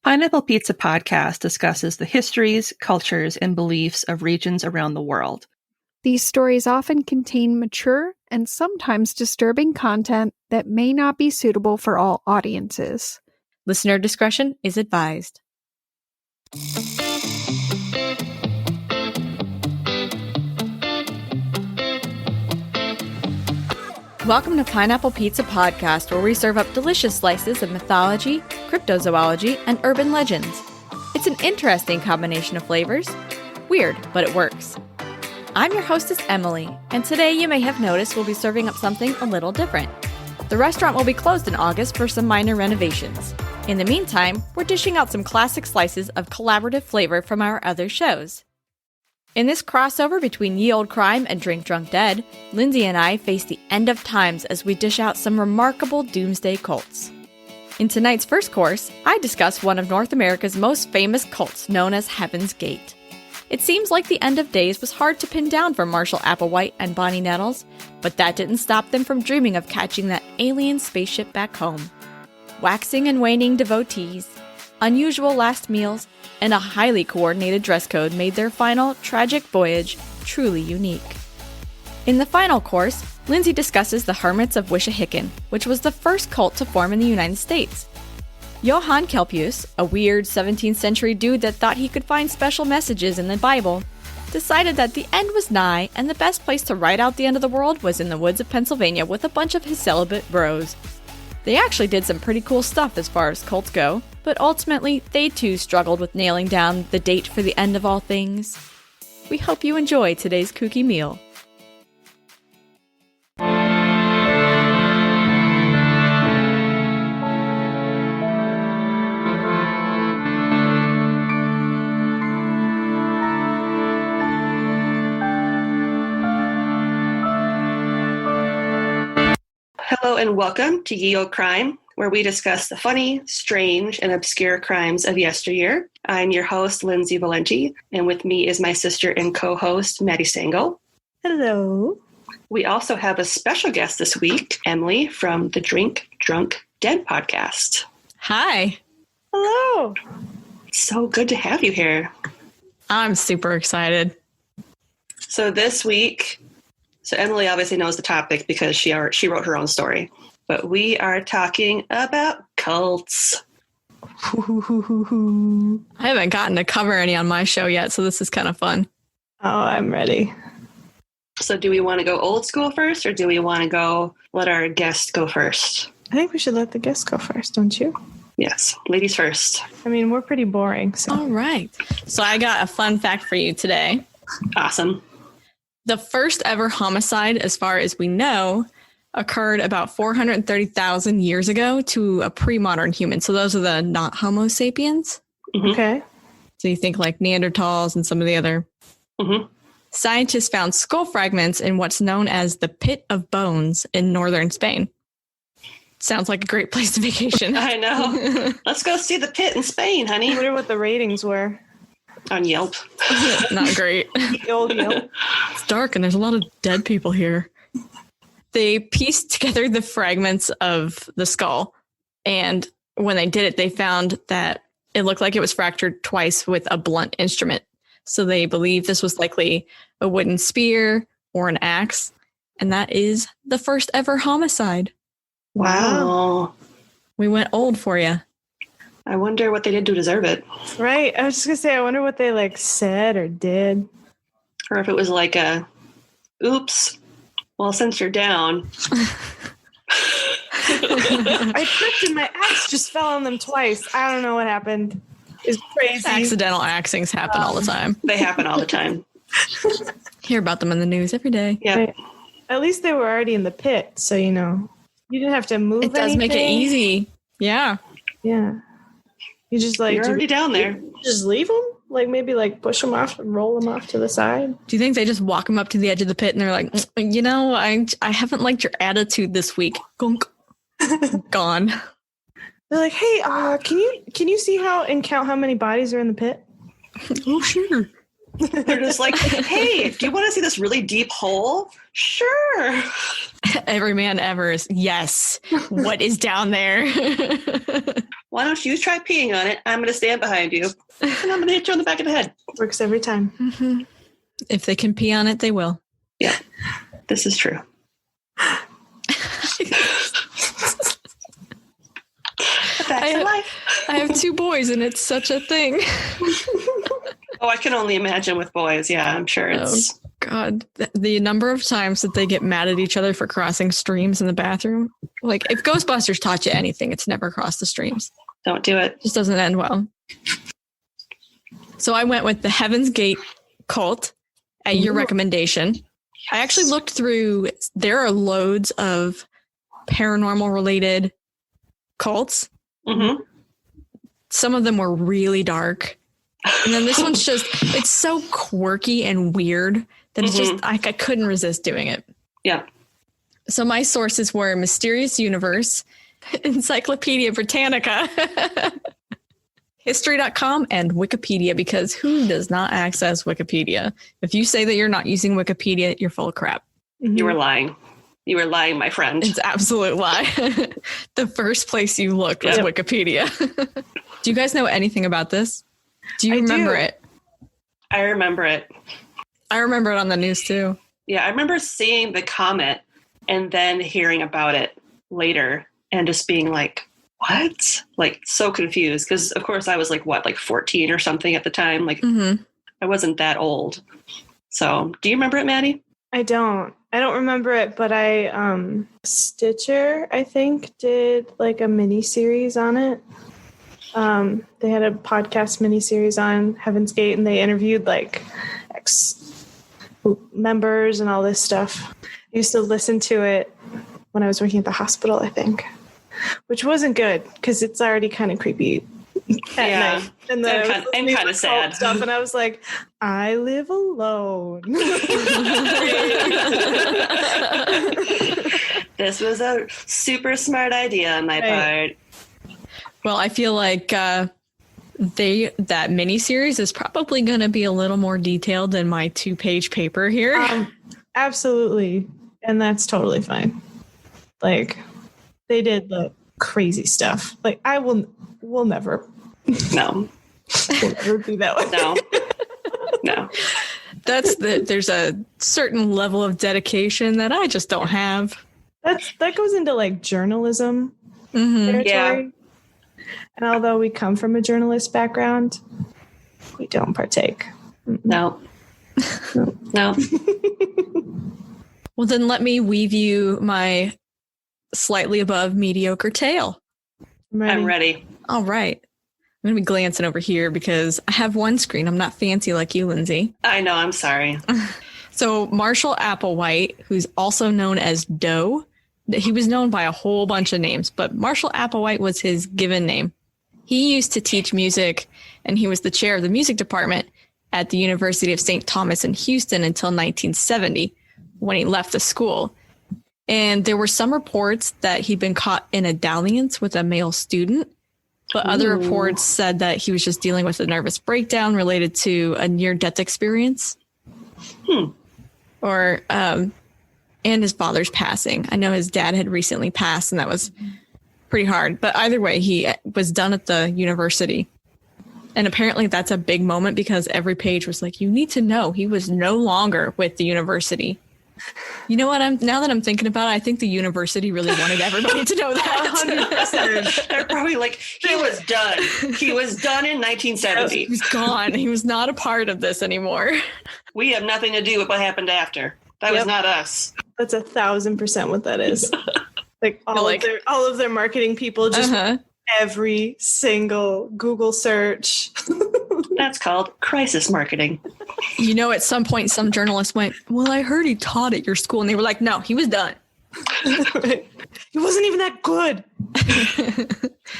Pineapple Pizza Podcast discusses the histories, cultures, and beliefs of regions around the world. These stories often contain mature and sometimes disturbing content that may not be suitable for all audiences. Listener discretion is advised. Welcome to Pineapple Pizza Podcast, where we serve up delicious slices of mythology, cryptozoology, and urban legends. It's an interesting combination of flavors. Weird, but it works. I'm your hostess, Emily, and today you may have noticed we'll be serving up something a little different. The restaurant will be closed in August for some minor renovations. In the meantime, we're dishing out some classic slices of collaborative flavor from our other shows. In this crossover between Ye Olde Crime and Drink Drunk Dead, Lindsay and I face the end of times as we dish out some remarkable Doomsday cults. In tonight's first course, I discuss one of North America's most famous cults known as Heaven's Gate. It seems like the end of days was hard to pin down for Marshall Applewhite and Bonnie Nettles, but that didn't stop them from dreaming of catching that alien spaceship back home. Waxing and waning devotees, unusual last meals, and a highly coordinated dress code made their final, tragic voyage truly unique. In the final course, Lindsay discusses the Hermits of Wissahickon, which was the first cult to form in the United States. Johann Kelpius, a weird 17th century dude that thought he could find special messages in the Bible, decided that the end was nigh and the best place to ride out the end of the world was in the woods of Pennsylvania with a bunch of his celibate bros. They actually did some pretty cool stuff as far as cults go, but ultimately, they too struggled with nailing down the date for the end of all things. We hope you enjoy today's kooky meal. Hello and welcome to Ye Olde Crime, where we discuss the funny, strange, and obscure crimes of yesteryear. I'm your host, Lindsay Valenti, and with me is my sister and co-host, Maddie Sango. Hello. We also have a special guest this week, Emily from the Drink Drunk Dead podcast. Hi. Hello. So good to have you here. I'm super excited. So this week, Emily obviously knows the topic because she wrote her own story. But we are talking about cults. I haven't gotten to cover any on my show yet, so this is kind of fun. Oh, I'm ready. So do we want to go old school first, or do we want to let our guest go first? I think we should let the guest go first, don't you? Yes, ladies first. I mean, we're pretty boring, so. All right. So I got a fun fact for you today. Awesome. The first ever homicide, as far as we know, occurred about 430,000 years ago to a pre-modern human. So those are the not Homo sapiens. Mm-hmm. Okay. So you think like Neanderthals and some of the other. Mm-hmm. Scientists found skull fragments in what's known as the Pit of Bones in northern Spain. Sounds like a great place to vacation. I know. Let's go see the pit in Spain, honey. I wonder what the ratings were. On Yelp. Not great. The old Yelp. It's dark and there's a lot of dead people here. They pieced together the fragments of the skull, and when they did it, they found that it looked like it was fractured twice with a blunt instrument. So they believe this was likely a wooden spear or an axe, and that is the first ever homicide. Wow. We went old for you. I wonder what they did to deserve it. Right. I was just going to say, I wonder what they said or did. Or if it was like oops, well, since you're down. I tripped and my axe just fell on them twice. I don't know what happened. It's crazy. Accidental axings happen all the time. They happen all the time. Hear about them in the news every day. Yeah. Right. At least they were already in the pit, so you didn't have to move. It does make it easy. Yeah. Yeah. You just You're already down there. Just leave them? Maybe push them off and roll them off to the side? Do you think they just walk them up to the edge of the pit and they're like, I haven't liked your attitude this week. Gunk. Gone. They're like, hey, can you see how and count how many bodies are in the pit? Oh, sure. They're just like, hey, do you want to see this really deep hole? Sure. Every man ever is, yes. What is down there? why don't you try peeing on it? I'm going to stand behind you, and I'm going to hit you on the back of the head. Works every time. Mm-hmm. If they can pee on it, they will. Yeah, this is true. I have 2 boys, and it's such a thing. Oh, I can only imagine with boys. Yeah, I'm sure it's... Oh, God. The number of times that they get mad at each other for crossing streams in the bathroom. Like, if Ghostbusters taught you anything, it's never cross the streams. Don't do it. It just doesn't end well. So I went with the Heaven's Gate cult at your recommendation. I actually looked through. There are loads of paranormal related cults. Mm-hmm. Some of them were really dark. And then this one's just, it's so quirky and weird that it's just, I couldn't resist doing it. Yeah. So my sources were Mysterious Universe, Encyclopedia Britannica, History.com, and Wikipedia, because who does not access Wikipedia? If you say that you're not using Wikipedia, you're full of crap. You were lying. You were lying, my friend. It's an absolute lie. The first place you looked was Wikipedia. Do you guys know anything about this? Do you remember it? I remember it. I remember it on the news too. Yeah, I remember seeing the comment and then hearing about it later and just being like, what? Like, so confused. Because, of course, I was like, 14 or something at the time. Like, I wasn't that old. So, do you remember it, Maddie? I don't remember it, but Stitcher, I think, did like a mini series on it. They had a podcast miniseries on Heaven's Gate, and they interviewed like ex-members and all this stuff. I used to listen to it when I was working at the hospital, I think, which wasn't good because it's already kind of creepy at night. And kind of sad stuff. And I was like, I live alone. This was a super smart idea on my part. Well, I feel like that miniseries is probably going to be a little more detailed than my 2-page paper here. Absolutely. And that's totally fine. Like, they did the crazy stuff. Like, we'll never. No. We'll never be that way. No. There's a certain level of dedication that I just don't have. That goes into like journalism territory. Yeah. And although we come from a journalist background, we don't partake. No. Well, then let me weave you my slightly above mediocre tale. I'm ready. All right. I'm going to be glancing over here because I have one screen. I'm not fancy like you, Lindsay. I know. I'm sorry. So Marshall Applewhite, who's also known as Doe, he was known by a whole bunch of names, but Marshall Applewhite was his given name. He used to teach music, and he was the chair of the music department at the University of St. Thomas in Houston until 1970, when he left the school. And there were some reports that he'd been caught in a dalliance with a male student, but other reports said that he was just dealing with a nervous breakdown related to a near-death experience. Or, and his father's passing. I know his dad had recently passed, and that was pretty hard. But either way, he was done at the university. And apparently that's a big moment because every page was like, you need to know he was no longer with the university. You know what? Now that I'm thinking about it, I think the university really wanted everybody to know that. 100%. They're probably like, he was done. He was done in 1970. He was gone. He was not a part of this anymore. We have nothing to do with what happened after. That was not us. That's 1,000% what that is. Like all of their marketing people just every single Google search. That's called crisis marketing. You know, at some point, some journalist went, well, I heard he taught at your school. And they were like, no, he was done. He wasn't even that good.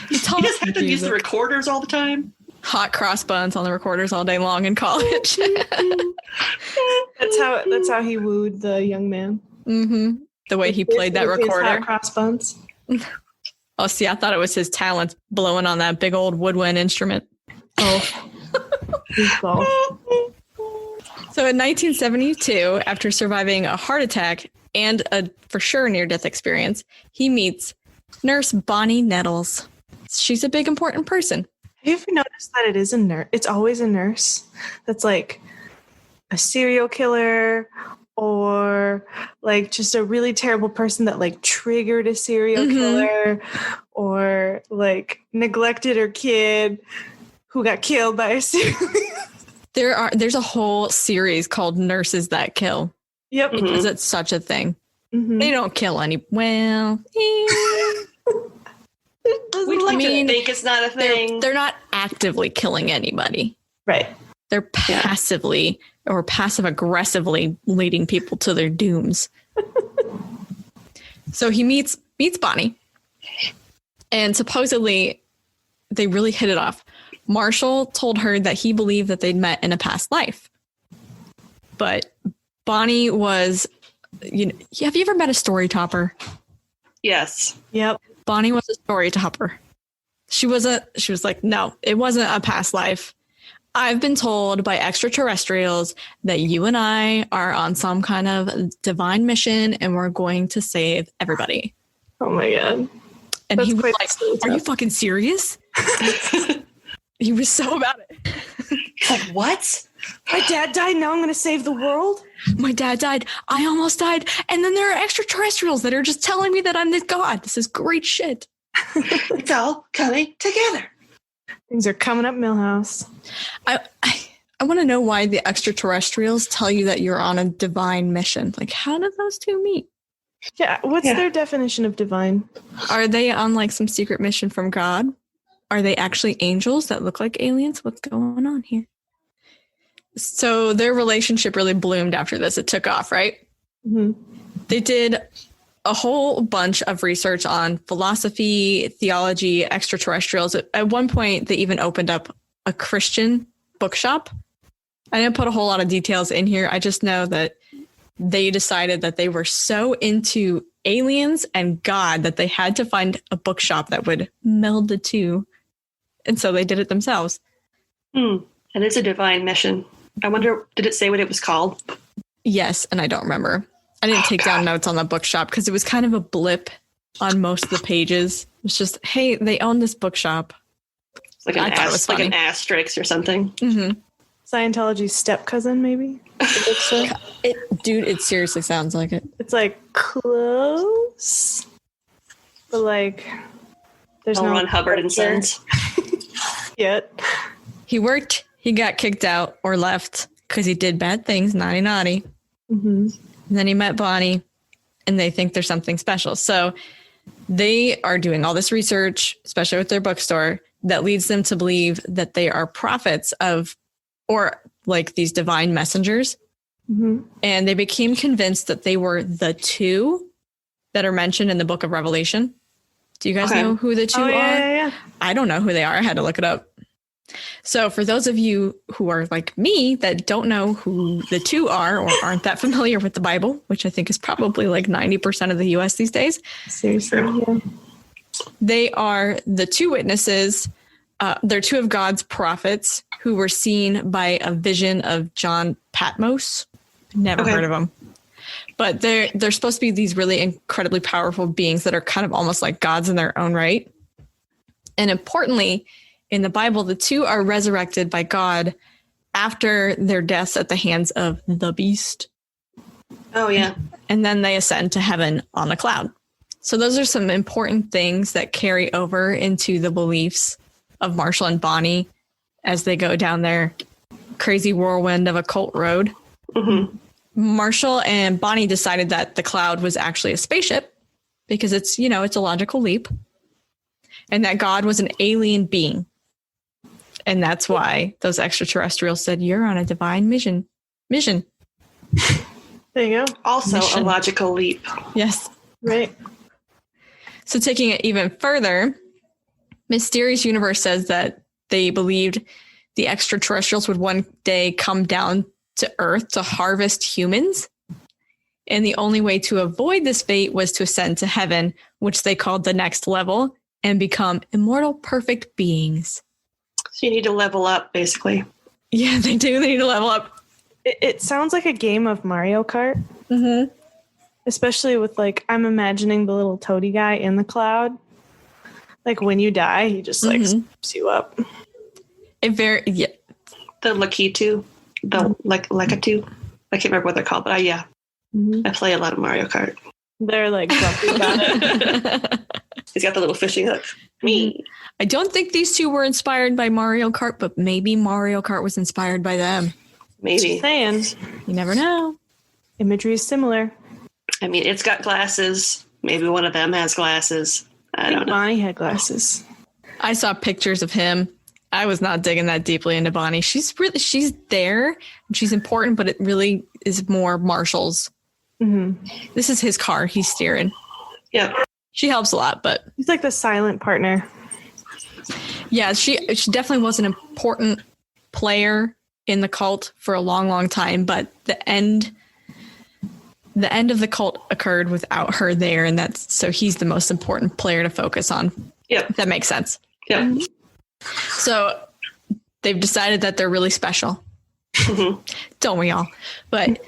He just had to use the recorders all the time. Hot cross buns on the recorders all day long in college. That's how he wooed the young man. Mm-hmm. The way he played that recorder. Hot cross buns. Oh, see, I thought it was his talent blowing on that big old woodwind instrument. Oh. So in 1972, after surviving a heart attack and a for sure near-death experience, he meets Nurse Bonnie Nettles. she's a big important person. Have you ever noticed that it is a nurse? It's always a nurse that's like a serial killer or like just a really terrible person that like triggered a serial killer or like neglected her kid who got killed by a serial killer. There's a whole series called Nurses That Kill. Yep. Because it's such a thing. They don't kill any. Well, we'd like to think it's not a thing. They're not actively killing anybody. Right. They're passively or passive aggressively leading people to their dooms. So he meets Bonnie, and supposedly they really hit it off. Marshall told her that he believed that they'd met in a past life, but Bonnie was, have you ever met a story topper? Yes. Yep. Bonnie was a story topper. She was like, no, it wasn't a past life. I've been told by extraterrestrials that you and I are on some kind of divine mission and we're going to save everybody. Oh my God. And he was like, are you fucking serious? He was so about it. Like, what? My dad died. Now I'm going to save the world. My dad died. I almost died. And then there are extraterrestrials that are just telling me that I'm this god. This is great shit. It's all coming together. Things are coming up, Millhouse. I want to know why the extraterrestrials tell you that you're on a divine mission. Like, how did those two meet? Yeah. What's their definition of divine? Are they on like some secret mission from God? Are they actually angels that look like aliens? What's going on here? So their relationship really bloomed after this. It took off, right? They did a whole bunch of research on philosophy, theology, extraterrestrials. At one point, they even opened up a Christian bookshop. I didn't put a whole lot of details in here. I just know that they decided that they were so into aliens and God that they had to find a bookshop that would meld the two. And so they did it themselves. It is a divine mission. I wonder, did it say what it was called? Yes, and I don't remember. I didn't take down notes on the bookshop because it was kind of a blip on most of the pages. It was just, hey, they own this bookshop. It's like an asterisk or something. Scientology's step cousin, maybe? It seriously sounds like it. It's like close, but like there's no Ron Hubbard and Sons. Yet. He worked, he got kicked out or left because he did bad things, naughty. And then he met Bonnie and they think there's something special. So they are doing all this research, especially with their bookstore, that leads them to believe that they are prophets of, or like these divine messengers. And they became convinced that they were the two that are mentioned in the book of Revelation. Do you guys know who the two are? Yeah. I don't know who they are. I had to look it up. So for those of you who are like me that don't know who the two are or aren't that familiar with the Bible, which I think is probably like 90% of the US these days. Seriously. Yeah. They are the two witnesses. They're two of God's prophets who were seen by a vision of John Patmos. Never heard of them. But they're supposed to be these really incredibly powerful beings that are kind of almost like gods in their own right. And importantly, in the Bible, the two are resurrected by God after their deaths at the hands of the beast. Oh, yeah. And then they ascend to heaven on a cloud. So those are some important things that carry over into the beliefs of Marshall and Bonnie as they go down their crazy whirlwind of a cult road. Marshall and Bonnie decided that the cloud was actually a spaceship because it's a logical leap, and that God was an alien being. And that's why those extraterrestrials said, you're on a divine mission. There you go. Also a logical leap. Yes. Right. So taking it even further, Mysterious Universe says that they believed the extraterrestrials would one day come down to Earth to harvest humans. And the only way to avoid this fate was to ascend to heaven, which they called the next level, and become immortal, perfect beings. So you need to level up, basically. Yeah, they do. They need to level up. It sounds like a game of Mario Kart. Especially with I'm imagining the little toady guy in the cloud. Like when you die, he just like scoops you up. The Lakitu, the Lakitu. I can't remember what they're called, but I play a lot of Mario Kart. They're like grumpy about it. He's got the little fishing hook. Me. I don't think these two were inspired by Mario Kart, but maybe Mario Kart was inspired by them. Maybe. Just saying. You never know. Imagery is similar. I mean, it's got glasses. Maybe one of them has glasses. I don't know. Bonnie had glasses. I saw pictures of him. I was not digging that deeply into Bonnie. She's there and she's important, but it really is more Marshall's. Mm-hmm. This is his car. He's steering. Yep. She helps a lot, but he's like the silent partner. Yeah, she definitely was an important player in the cult for a long, long time, but the end of the cult occurred without her there, and so he's the most important player to focus on. Yep. That makes sense. Yep. So they've decided that they're really special. Mm-hmm. Don't we all? But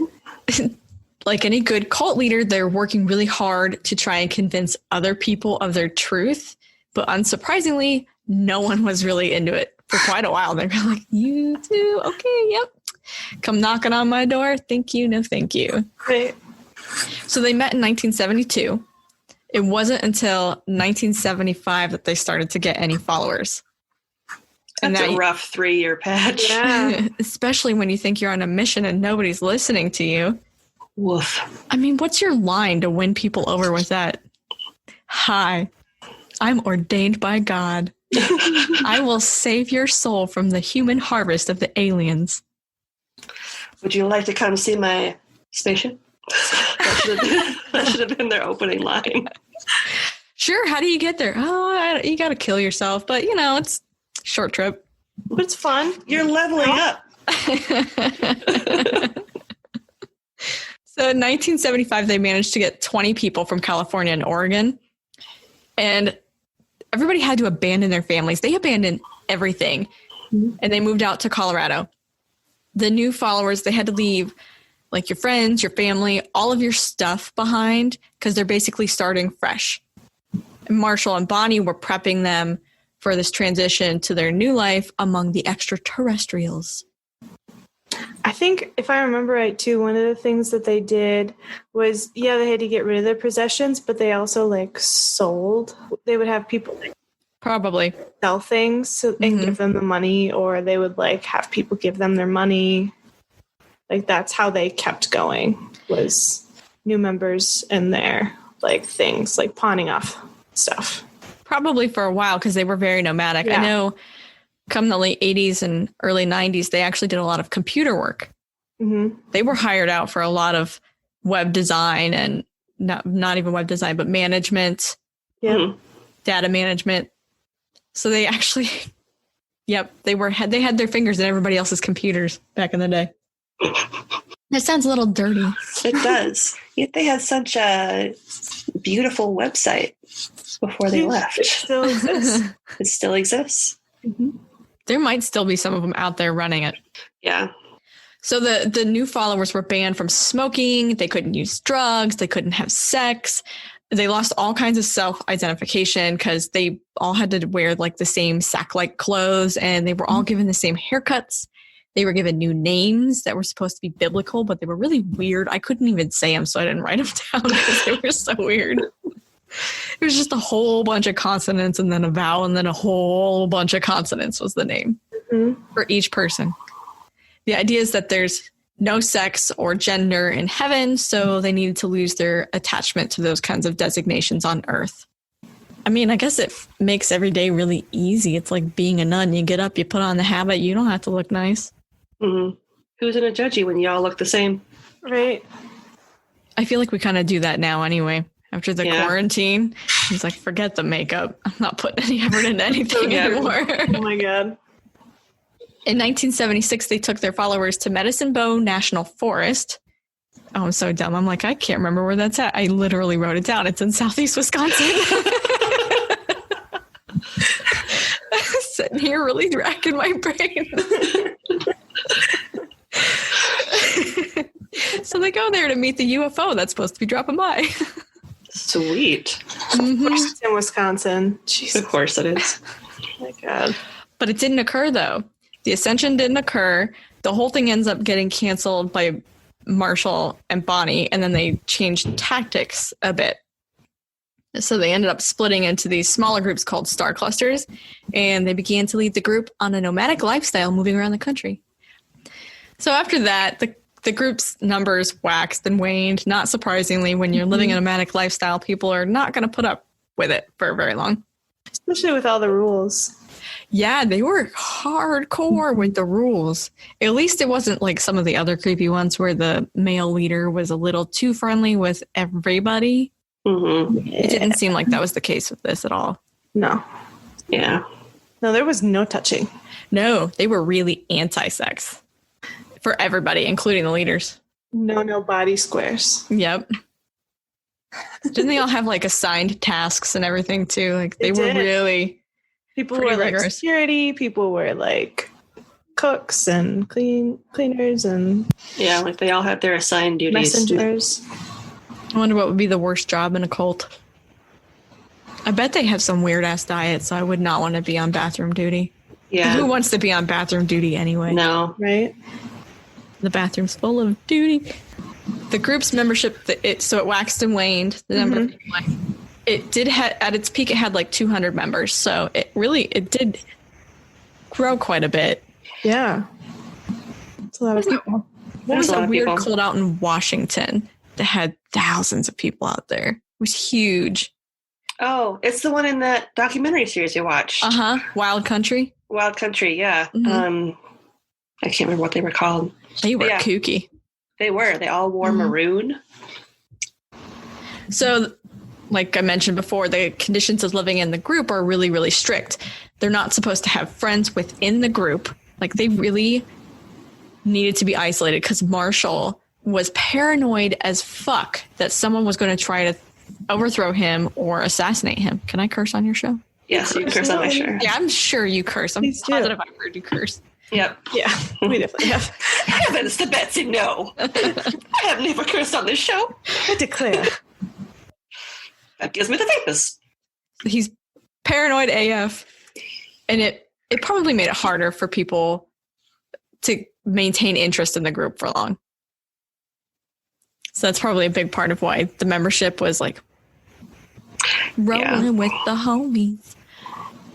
like any good cult leader, they're working really hard to try and convince other people of their truth. But unsurprisingly, no one was really into it for quite a while. They're like, you too? Okay, yep. Come knocking on my door. Thank you. No, thank you. Right. So they met in 1972. It wasn't until 1975 that they started to get any followers. That's a rough 3-year patch. Yeah. Especially when you think you're on a mission and nobody's listening to you. Woof. I mean, what's your line to win people over with that? Hi, I'm ordained by God. I will save your soul from the human harvest of the aliens. Would you like to come see my spaceship? That should have been their opening line. Sure. How do you get there? Oh, you got to kill yourself. But, it's a short trip. But it's fun. You're leveling up. So in 1975, they managed to get 20 people from California and Oregon. And everybody had to abandon their families. They abandoned everything. And they moved out to Colorado. The new followers, they had to leave like your friends, your family, all of your stuff behind because they're basically starting fresh. And Marshall and Bonnie were prepping them for this transition to their new life among the extraterrestrials. I think if I remember right too, one of the things that they did was, they had to get rid of their possessions, but they also like sold. They would have people probably sell things and give them the money, or they would like have people give them their money. Like that's how they kept going, was new members and their like things, like pawning off stuff. Probably for a while because they were very nomadic. Yeah. I know come the late 80s and early 90s, they actually did a lot of computer work. Mm-hmm. They were hired out for a lot of web design and not even web design, but management, data management. So they actually, they had their fingers in everybody else's computers back in the day. That sounds a little dirty. It does. Yet they had such a beautiful website before they left. It still exists. It still exists. Mm-hmm. There might still be some of them out there running it. Yeah. So the new followers were banned from smoking. They couldn't use drugs. They couldn't have sex. They lost all kinds of self-identification because they all had to wear like the same sack-like clothes, and they were all given the same haircuts. They were given new names that were supposed to be biblical, but they were really weird. I couldn't even say them, so I didn't write them down because they were so weird. It was just a whole bunch of consonants and then a vowel and then a whole bunch of consonants was the name for each person. The idea is that there's no sex or gender in heaven, so they needed to lose their attachment to those kinds of designations on earth. I mean, I guess it makes every day really easy. It's like being a nun. You get up, you put on the habit. You don't have to look nice. Mm-hmm. Who's going to judge you when you all look the same? Right. I feel like we kind of do that now anyway. After the quarantine, he's like, forget the makeup. I'm not putting any effort into anything anymore. Oh my God. In 1976, they took their followers to Medicine Bow National Forest. Oh, I'm so dumb. I'm like, I can't remember where that's at. I literally wrote it down. It's in southeast Wisconsin. Sitting here really racking my brain. So they go there to meet the UFO that's supposed to be dropping by. Sweet. Of course it's in Wisconsin. Jesus. Of course it is. Oh my God. But it didn't occur, though. The ascension didn't occur. The whole thing ends up getting canceled by Marshall and Bonnie, and then they changed tactics a bit. So they ended up splitting into these smaller groups called star clusters, and they began to lead the group on a nomadic lifestyle moving around the country. So after that, the group's numbers waxed and waned. Not surprisingly, when you're living a nomadic lifestyle, people are not going to put up with it for very long. Especially with all the rules. Yeah, they were hardcore with the rules. At least it wasn't like some of the other creepy ones where the male leader was a little too friendly with everybody. Mm-hmm. It didn't seem like that was the case with this at all. No. Yeah. No, there was no touching. No, they were really anti-sex for everybody, including the leaders. No body squares. Yep. Didn't they all have like assigned tasks and everything too? Like they were did. really... People pretty were like rigorous. security. People were like cooks and cleaners and Yeah, like they all had their assigned duties. messengers. I wonder what would be the worst job in a cult. I bet they have some weird ass diet, so I would not want to be on bathroom duty. Yeah. Who wants to be on bathroom duty anyway? No. Right? The bathroom's full of duty. The group's membership, so it waxed and waned. The number of people it did at its peak, it had like 200 members. So it did grow quite a bit. Yeah. It's a lot of people. What was There's a lot that of weird people. cult out in Washington that had thousands of people out there? It was huge. Oh, it's the one in that documentary series you watched. Wild Country. Wild Country, yeah. Mhm. I can't remember what they were called. They were Yeah. kooky. They were. They all wore maroon. So, like I mentioned before, the conditions of living in the group are really, really strict. They're not supposed to have friends within the group. Like they really needed to be isolated because Marshall was paranoid as fuck that someone was going to try to overthrow him or assassinate him. Can I curse on your show? Yes, you curse on my shirt. Yeah, I'm sure you curse. I'm Please do. positive I heard you curse. Yep. Yeah, we definitely have. Heavens to Betsy, no. I have never cursed on this show. I declare. That gives me the vapors. He's paranoid AF, and it probably made it harder for people to maintain interest in the group for long. So that's probably a big part of why the membership was like rolling with the homies.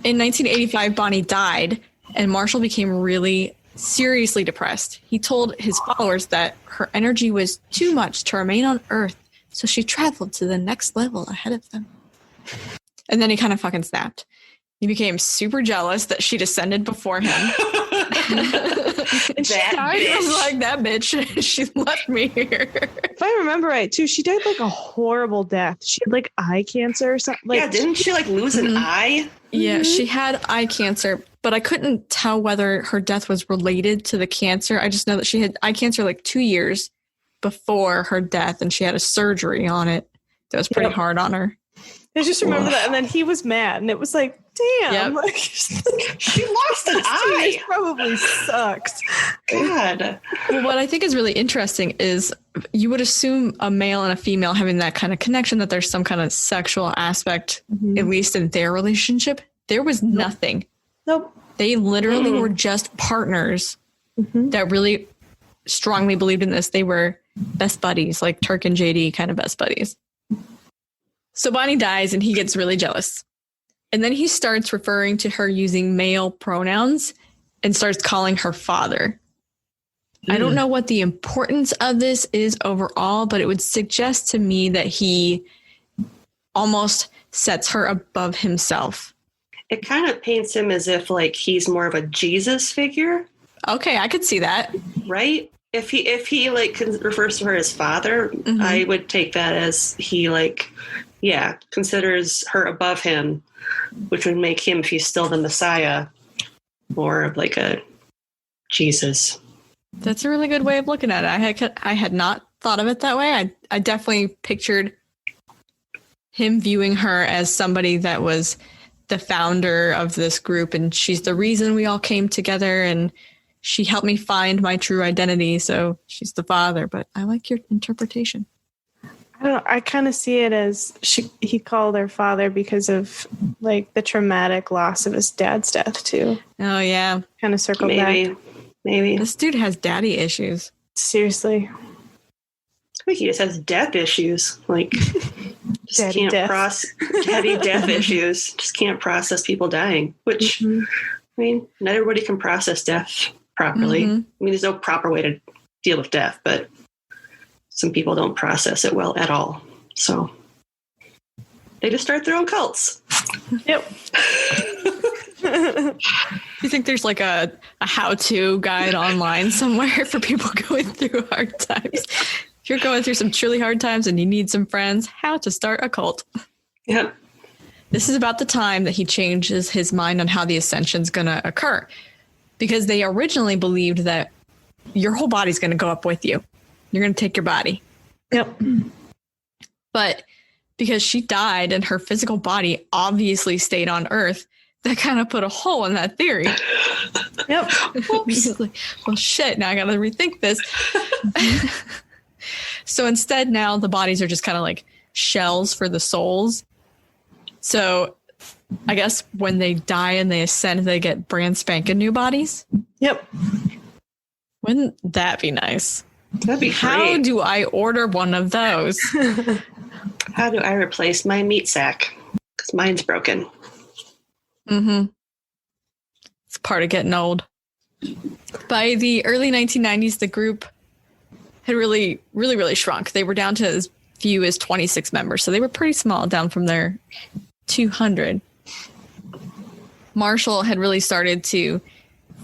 In 1985, Bonnie died, and Marshall became really seriously depressed. He told his followers that her energy was too much to remain on Earth, so she traveled to the next level ahead of them. And then he kind of fucking snapped. He became super jealous that she descended before him. And she That died. I was bitch. like, that bitch, she left me here. If I remember right, too, she died like a horrible death. She had like eye cancer or something. Like, Yeah, didn't she like lose an eye? Yeah, she had eye cancer, but I couldn't tell whether her death was related to the cancer. I just know that she had eye cancer like 2 years before her death, and she had a surgery on it that was pretty hard on her. I just remember that. And then he was mad, and it was like, damn. Yep. Like, She lost an this eye. probably sucks. God. Well, what I think is really interesting is you would assume a male and a female having that kind of connection, that there's some kind of sexual aspect, at least in their relationship. There was nothing. Nope. They literally were just partners that really strongly believed in this. They were best buddies, like Turk and JD kind of best buddies. So Bonnie dies and he gets really jealous. And then he starts referring to her using male pronouns and starts calling her father. I don't know what the importance of this is overall, but it would suggest to me that he almost sets her above himself. It kind of paints him as if like he's more of a Jesus figure, Okay, I could see that. right? If he like refers to her as father, I would take that as he like, yeah, considers her above him, which would make him, if he's still the Messiah, more of like a Jesus. That's a really good way of looking at it. I had not thought of it that way. I definitely pictured him viewing her as somebody that was the founder of this group, and she's the reason we all came together, and she helped me find my true identity, so she's the father. But I like your interpretation. I kind of see it as he called her father because of like the traumatic loss of his dad's death too. Oh yeah, kind of circled back. Maybe this dude has daddy issues. Seriously, I think he just has death issues. Like, just daddy can't death. process daddy death issues. Just can't process people dying. Which, I mean, not everybody can process death properly. I mean, there's no proper way to deal with death, but some people don't process it well at all. So they just start their own cults. Yep. You think there's like a how-to guide online somewhere for people going through hard times? If you're going through some truly hard times and you need some friends, how to start a cult. Yep. This is about the time that he changes his mind on how the ascension's going to occur, because they originally believed that your whole body's going to go up with you. You're going to take your body. Yep. But because she died and her physical body obviously stayed on Earth, that kind of put a hole in that theory. Yep. Like, well, shit, now I got to rethink this. So instead, now the bodies are just kind of like shells for the souls. So I guess when they die and they ascend, they get brand spanking new bodies. Yep. Wouldn't that be nice? That'd be How great. do I order one of those? How do I replace my meat sack? Because mine's broken. Mm-hmm. It's part of getting old. By the early 1990s, the group had really shrunk. They were down to as few as 26 members. So they were pretty small, down from their 200. Marshall had really started to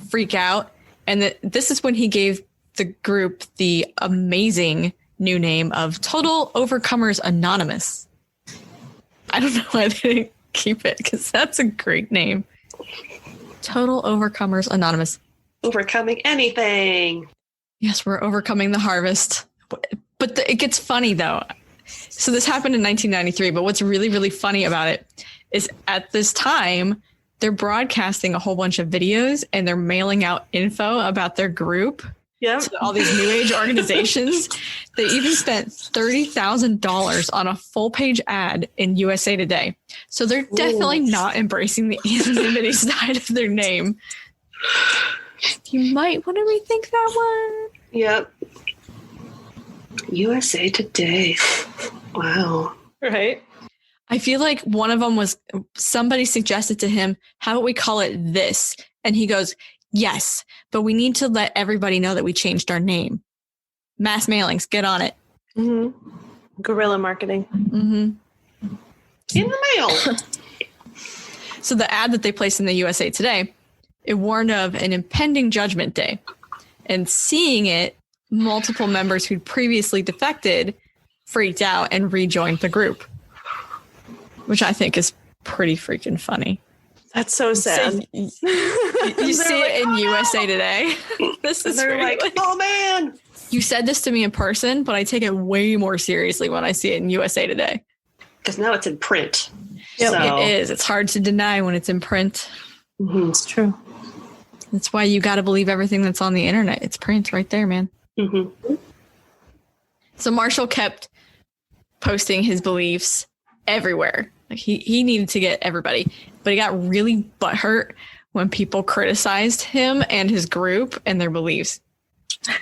freak out. And this is when he gave the group the amazing new name of Total Overcomers Anonymous. I don't know why they didn't keep it, because that's a great name. Total Overcomers Anonymous. Overcoming anything. Yes, we're overcoming the harvest. But it gets funny, though. So this happened in 1993, but what's really, really funny about it is at this time, they're broadcasting a whole bunch of videos and they're mailing out info about their group to all these new age organizations. They even spent $30,000 on a full page ad in USA Today. So they're definitely not embracing the anonymity side of their name. You might want to rethink that one. Yep. USA Today. Wow. Right. I feel like one of them was somebody suggested to him, how about we call it this? And he goes, yes, but we need to let everybody know that we changed our name. Mass mailings, get on it. Mm-hmm. Guerrilla marketing. Mm-hmm. In the mail. So the ad that they placed in the USA Today, it warned of an impending judgment day. And seeing it, multiple members who'd previously defected freaked out and rejoined the group, which I think is pretty freaking funny. That's so sad. You see it in USA Today. This is They're like, oh man. You said this to me in person, but I take it way more seriously when I see it in USA Today. Because now it's in print. Yep. So. It is. It's hard to deny when it's in print. Mm-hmm. It's true. That's why you got to believe everything that's on the internet. It's print right there, man. Mm-hmm. So Marshall kept posting his beliefs everywhere. Like he needed to get everybody, but he got really butthurt when people criticized him and his group and their beliefs.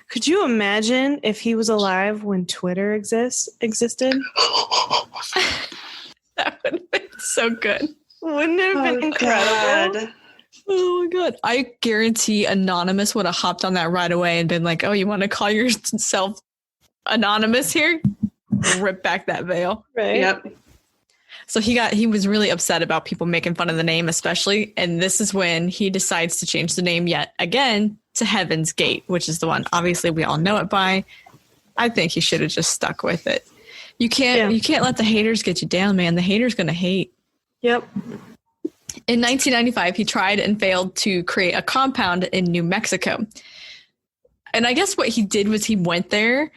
Could you imagine if he was alive when Twitter existed? That would have been so good. Wouldn't it have been incredible? God. Oh my God. I guarantee Anonymous would have hopped on that right away and been like, oh, you want to call yourself Anonymous here? Rip back that veil. Right. Yep. So he was really upset about people making fun of the name, especially. And this is when he decides to change the name yet again to Heaven's Gate, which is the one obviously we all know it by. I think he should have just stuck with it. You can't let the haters get you down, man. The haters going to hate. Yep. In 1995, he tried and failed to create a compound in New Mexico. And I guess what he did was he went there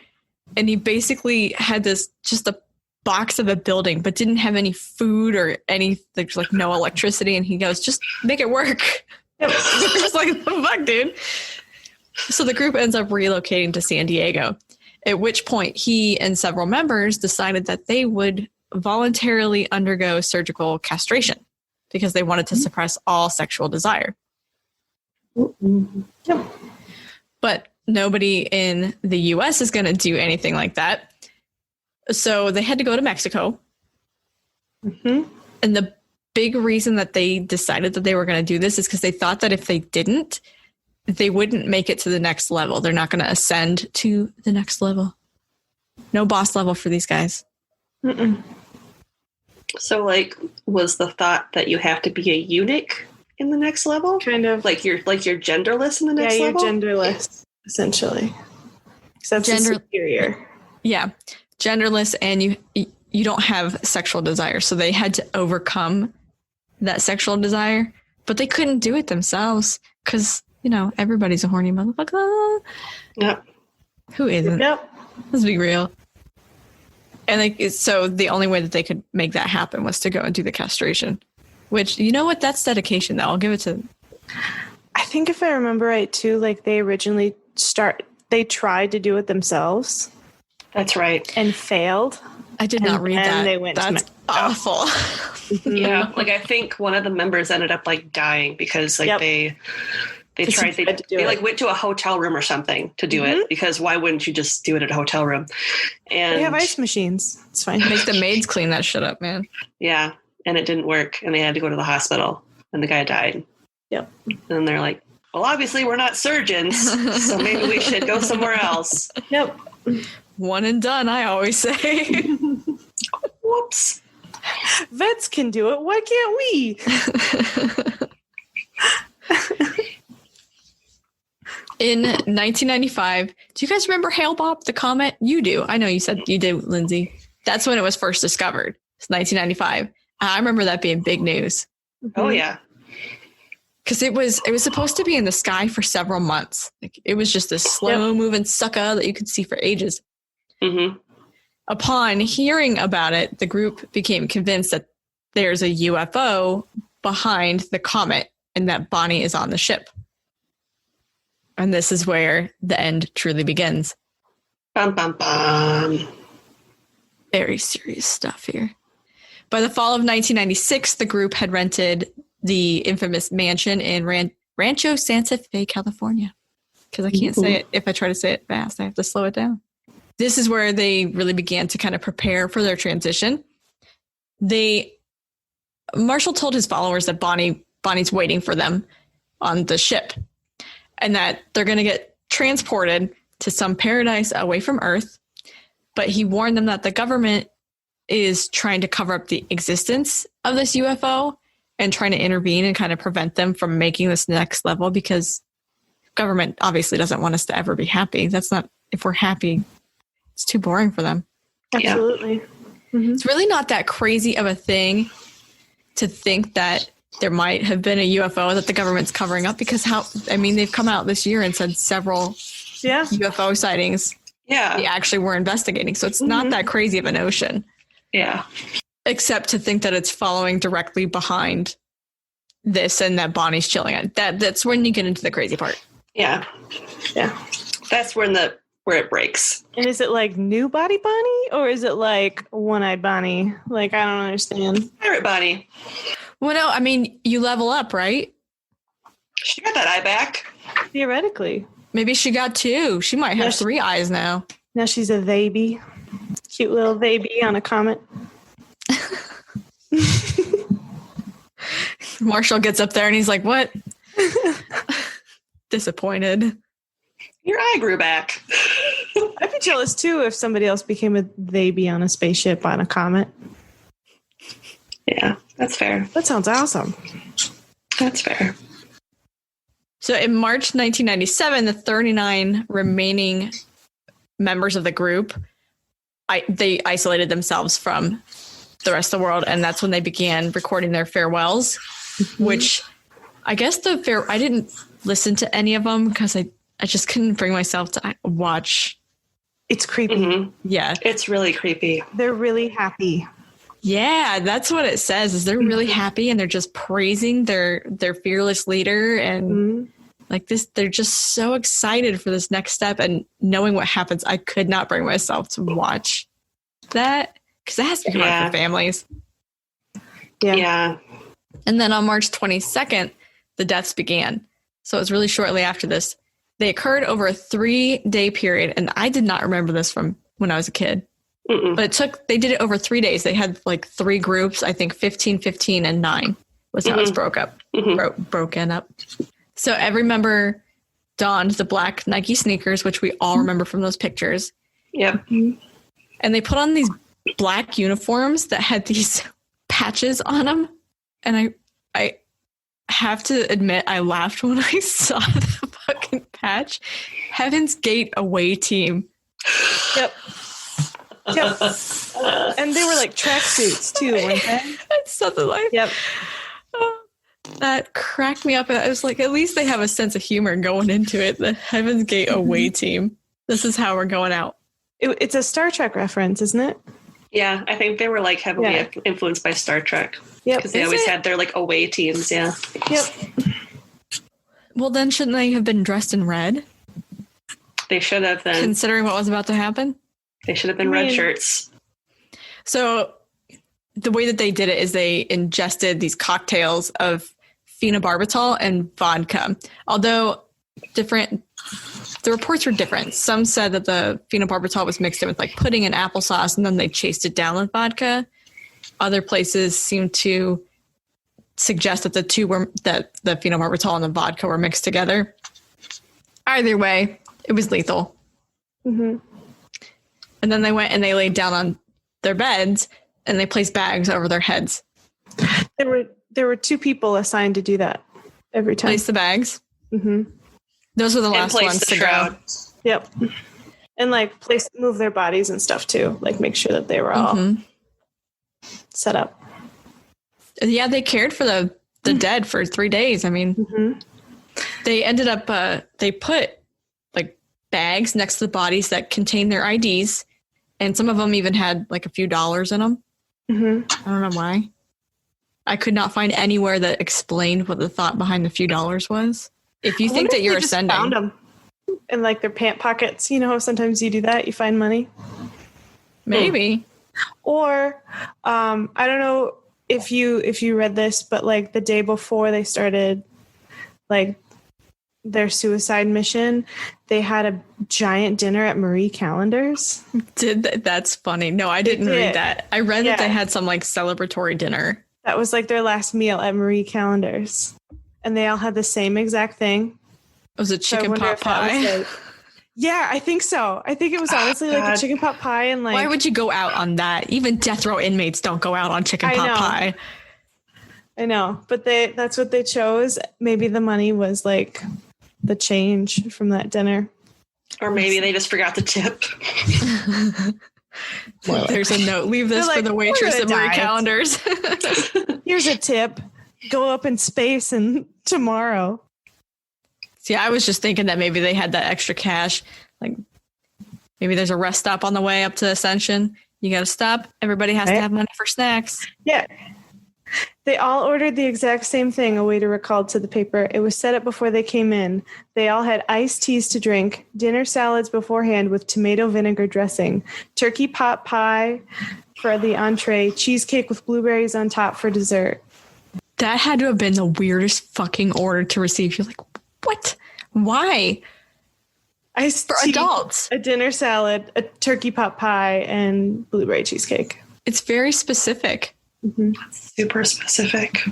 and he basically had just a box of a building, but didn't have any food or any, there's like no electricity. And he goes, just make it work. Yep. Just like, the fuck, dude. So the group ends up relocating to San Diego. At which point he and several members decided that they would voluntarily undergo surgical castration because they wanted to suppress all sexual desire. Yep. But nobody in the US is going to do anything like that. So they had to go to Mexico. Mm-hmm. And the big reason that they decided that they were going to do this is because they thought that if they didn't, they wouldn't make it to the next level. They're not going to ascend to the next level. No boss level for these guys. Mm-mm. So, like, was the thought that you have to be a eunuch in the next level? Kind of. Like you're genderless in the next yeah, level? you're genderless, essentially. Except superior. Yeah, genderless, and you don't have sexual desire. So they had to overcome that sexual desire, but they couldn't do it themselves because, you know, everybody's a horny motherfucker. Yep. Who isn't? Yep. Let's be real. And so the only way that they could make that happen was to go and do the castration, which, you know what? That's dedication, though. I'll give it to them. I think if I remember right, too, like they originally they tried to do it themselves. That's right. And failed. I did not read that. They went That's awful. Yeah. Like I think one of the members ended up like dying because like they like went to a hotel room or something to do it because why wouldn't you just do it at a hotel room? And they have ice machines. It's fine. Make the maids clean that shit up, man. Yeah. And it didn't work. And they had to go to the hospital and the guy died. Yep. And they're like, well, obviously we're not surgeons, so maybe we should go somewhere else. Yep. One and done, I always say. Whoops. Vets can do it. Why can't we? In 1995, do you guys remember Hale-Bopp, the comet? You do. I know you said you did, Lindsay. That's when it was first discovered. It's 1995. I remember that being big news. Oh, yeah. Because it was supposed to be in the sky for several months. Like, it was just this slow-moving sucker that you could see for ages. Mm-hmm. Upon hearing about it, the group became convinced that there's a UFO behind the comet and that Bonnie is on the ship. And this is where the end truly begins. Bum, bum, bum. Very serious stuff here. By the fall of 1996, the group had rented the infamous mansion in Rancho Santa Fe, California. Because I can't say it. If I try to say it fast, I have to slow it down. This is where they really began to kind of prepare for their transition. Marshall told his followers that Bonnie's waiting for them on the ship and that they're going to get transported to some paradise away from Earth. But he warned them that the government is trying to cover up the existence of this UFO and trying to intervene and kind of prevent them from making this next level because government obviously doesn't want us to ever be happy. That's not, if we're happy, it's too boring for them. Absolutely. Mm-hmm. It's really not that crazy of a thing to think that there might have been a UFO that the government's covering up because they've come out this year and said several UFO sightings. Yeah. They actually were investigating. So it's not that crazy of a notion. Yeah. Except to think that it's following directly behind this and that Bonnie's chilling on. That's when you get into the crazy part. Yeah. Yeah. That's where it breaks. And is it like new body Bonnie or is it like one-eyed Bonnie? Like, I don't understand. Pirate Bonnie. Well, no, I mean, you level up, right? She got that eye back. Theoretically. Maybe she got two. She might have 3 eyes now. Now she's a baby. Cute little baby on a comet. Marshall gets up there and he's like, what? Disappointed. Your eye grew back. I'd be jealous too if somebody else became a baby on a spaceship on a comet. Yeah, that's fair. That sounds awesome. That's fair. So in March 1997, the 39 remaining members of the group, they isolated themselves from the rest of the world. And that's when they began recording their farewells, which I guess I didn't listen to any of them because I just couldn't bring myself to watch. It's creepy. Mm-hmm. Yeah. It's really creepy. They're really happy. Yeah, that's what it says is they're really happy and they're just praising their fearless leader and Like this, they're just so excited for this next step, and knowing what happens, I could not bring myself to watch that because it has to be hard for families. Yeah. And then on March 22nd, the deaths began. So it was really shortly after this. They occurred over a 3-day period, and I did not remember this from when I was a kid. Mm-mm. But they did it over 3 days. They had like 3 groups, I think 15, 15, and 9 was how it's broken up. So every member donned the black Nike sneakers, which we all remember from those pictures. Yep. And they put on these black uniforms that had these patches on them. And I have to admit, I laughed when I saw the fucking patch. Heaven's Gate away team. Yep. And they were like tracksuits too, weren't they? That's something like. Yep. That cracked me up. I was like, at least they have a sense of humor going into it. The Heaven's Gate away team. This is how we're going out. It's a Star Trek reference, isn't it? Yeah, I think they were like heavily influenced by Star Trek. Yep. Because they always had their like away teams. Yeah. Yep. Well, then shouldn't they have been dressed in red? They should have been. Considering what was about to happen? They should have been red shirts. So the way that they did it is they ingested these cocktails of phenobarbital and vodka. Although the reports were different. Some said that the phenobarbital was mixed in with like pudding and applesauce, and then they chased it down with vodka. Other places seem to suggest that the phenobarbital and the vodka were mixed together. Either way, it was lethal. Mm-hmm. And then they went and they laid down on their beds and they placed bags over their heads. There were 2 people assigned to do that every time. Place the bags. Mm-hmm. Those were the last ones to go. Yep. And like move their bodies and stuff too. Like make sure that they were all set up. Yeah, they cared for the dead for 3 days. I mean, they ended up, they put like bags next to the bodies that contained their IDs. And some of them even had like a few dollars in them. I don't know why. I could not find anywhere that explained what the thought behind the few dollars was. If you think that you're ascending. Found them in like their pant pockets. You know how sometimes you do that? You find money? Maybe. Or I don't know if you read this, but like the day before they started like their suicide mission, they had a giant dinner at Marie Callender's. That's funny. No, I didn't read that. I read that they had some like celebratory dinner. That was like their last meal at Marie Callender's. And they all had the same exact thing. It was a chicken pot pie. Yeah, I think so. I think it was honestly like a chicken pot pie. And like, why would you go out on that? Even death row inmates don't go out on chicken pot pie. I know, but that's what they chose. Maybe the money was like the change from that dinner. Or maybe they just forgot the tip. There's a note. Leave this for the waitress at Marie Callender's. Here's a tip. Go up in space and tomorrow. See, I was just thinking that maybe they had that extra cash. Like maybe there's a rest stop on the way up to Ascension. You got to stop. Everybody has to have money for snacks. Yeah. They all ordered the exact same thing, a waiter recalled to the paper. It was set up before they came in. They all had iced teas to drink, dinner salads beforehand with tomato vinegar dressing, turkey pot pie for the entree, cheesecake with blueberries on top for dessert. That had to have been the weirdest fucking order to receive. You're like, what? Why? Iced for tea, adults. A dinner salad, a turkey pot pie, and blueberry cheesecake. It's very specific. Super specific.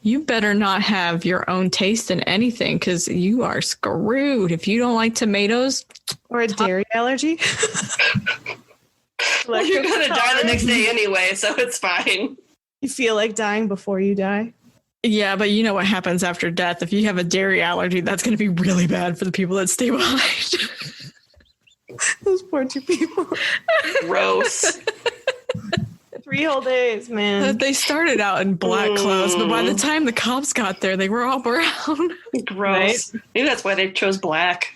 You better not have your own taste in anything because you are screwed. If you don't like tomatoes or a dairy allergy. Well, you're going to die the next day anyway, so it's fine. You feel like dying before you die. Yeah, but you know what happens after death. If you have a dairy allergy, that's going to be really bad for the people that stay behind. Those poor 2 people. Gross. 3 whole days, man. They started out in black clothes, but by the time the cops got there, they were all brown. Gross. Right? Maybe that's why they chose black.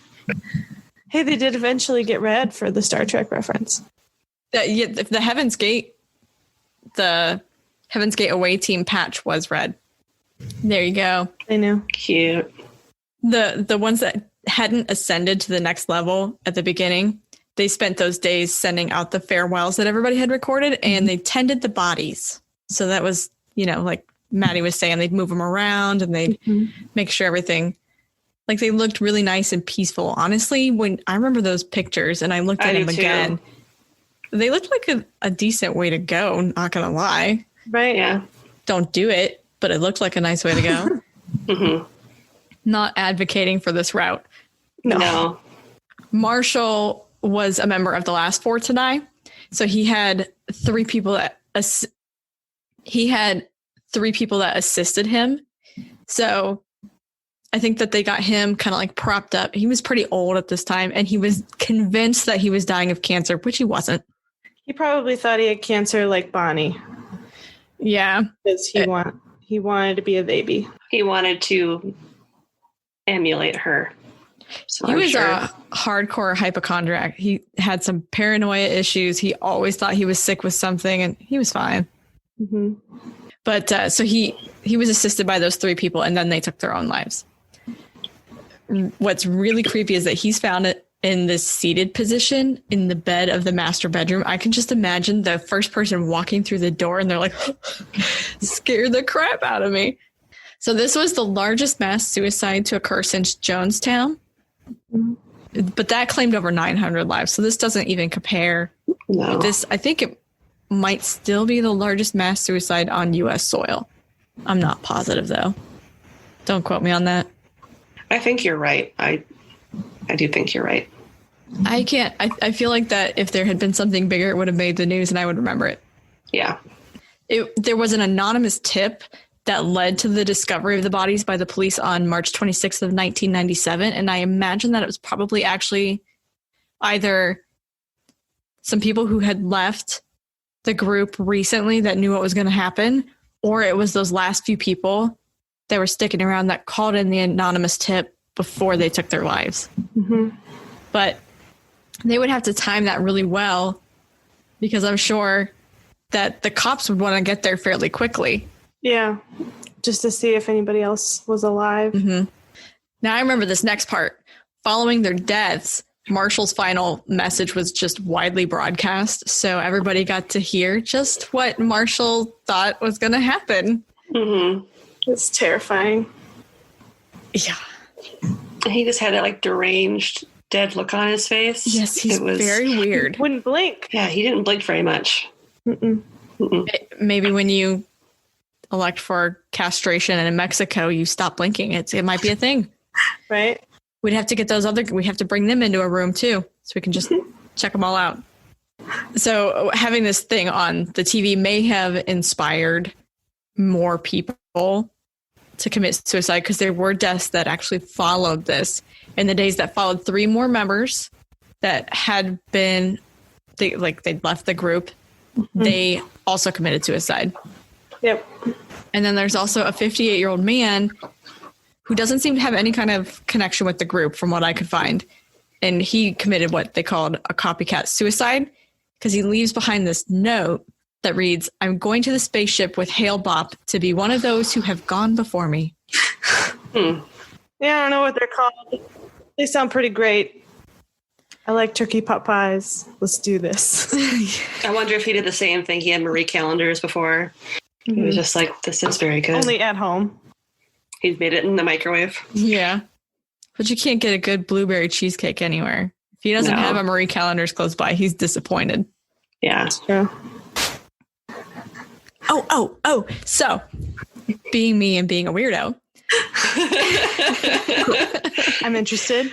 Hey, they did eventually get red for the Star Trek reference. The Heaven's Gate away team patch was red. There you go. I know. Cute. The ones that hadn't ascended to the next level at the beginning, they spent those days sending out the farewells that everybody had recorded, and they tended the bodies. So that was, like Maddie was saying, they'd move them around and they'd make sure everything, like they looked really nice and peaceful. Honestly, when I remember those pictures and I looked at them again, they looked like a decent way to go, not going to lie. Right. Yeah. Don't do it, but it looked like a nice way to go. Not advocating for this route. No. Marshall was a member of the last four to die. So he had three people that assisted him. So I think that they got him kind of like propped up. He was pretty old at this time, and he was convinced that he was dying of cancer, which he wasn't. He probably thought he had cancer like Bonnie. Yeah. Because he wanted to be a baby. He wanted to emulate her. So he was a hardcore hypochondriac. He had some paranoia issues. He always thought he was sick with something, and he was fine. Mm-hmm. But so he was assisted by those three people, and then they took their own lives. What's really creepy is that he's found it in this seated position in the bed of the master bedroom. I can just imagine the first person walking through the door, and they're like, scared the crap out of me. So this was the largest mass suicide to occur since Jonestown. But that claimed over 900 lives. So this doesn't even compare. No. This, I think it might still be the largest mass suicide on U.S. soil. I'm not positive, though. Don't quote me on that. I think you're right. I do think you're right. I can't. I feel like that if there had been something bigger, it would have made the news and I would remember it. Yeah. There was an anonymous tip that led to the discovery of the bodies by the police on March 26th of 1997. And I imagine that it was probably actually either some people who had left the group recently that knew what was going to happen, or it was those last few people that were sticking around that called in the anonymous tip before they took their lives. Mm-hmm. But they would have to time that really well, because I'm sure that the cops would want to get there fairly quickly. Yeah, just to see if anybody else was alive. Mm-hmm. Now I remember this next part. Following their deaths, Marshall's final message was just widely broadcast, so everybody got to hear just what Marshall thought was going to happen. Mm-hmm. It's terrifying. Yeah. He just had that like deranged, dead look on his face. Yes, he's very weird. Wouldn't blink. Yeah, he didn't blink very much. Mm-mm. Mm-mm. Maybe when you elect for castration and in Mexico, you stop blinking. It might be a thing. Right? We'd have to get we have to bring them into a room too, so we can just check them all out. So having this thing on the TV may have inspired more people to commit suicide, because there were deaths that actually followed this. In the days that followed, 3 more members that had been, they'd left the group. Mm-hmm. They also committed suicide. Yep. And then there's also a 58-year-old man who doesn't seem to have any kind of connection with the group from what I could find. And he committed what they called a copycat suicide, because he leaves behind this note that reads, "I'm going to the spaceship with Hale Bopp to be one of those who have gone before me." Yeah, I don't know what they're called. They sound pretty great. I like turkey pot pies. Let's do this. I wonder if he did the same thing. He had Marie Callender's before. Mm-hmm. He was just like, this is very good. Only at home. He's made it in the microwave. Yeah. But you can't get a good blueberry cheesecake anywhere. If he doesn't have a Marie Callender's close by, he's disappointed. Yeah. That's true. Oh. So, being me and being a weirdo. I'm interested.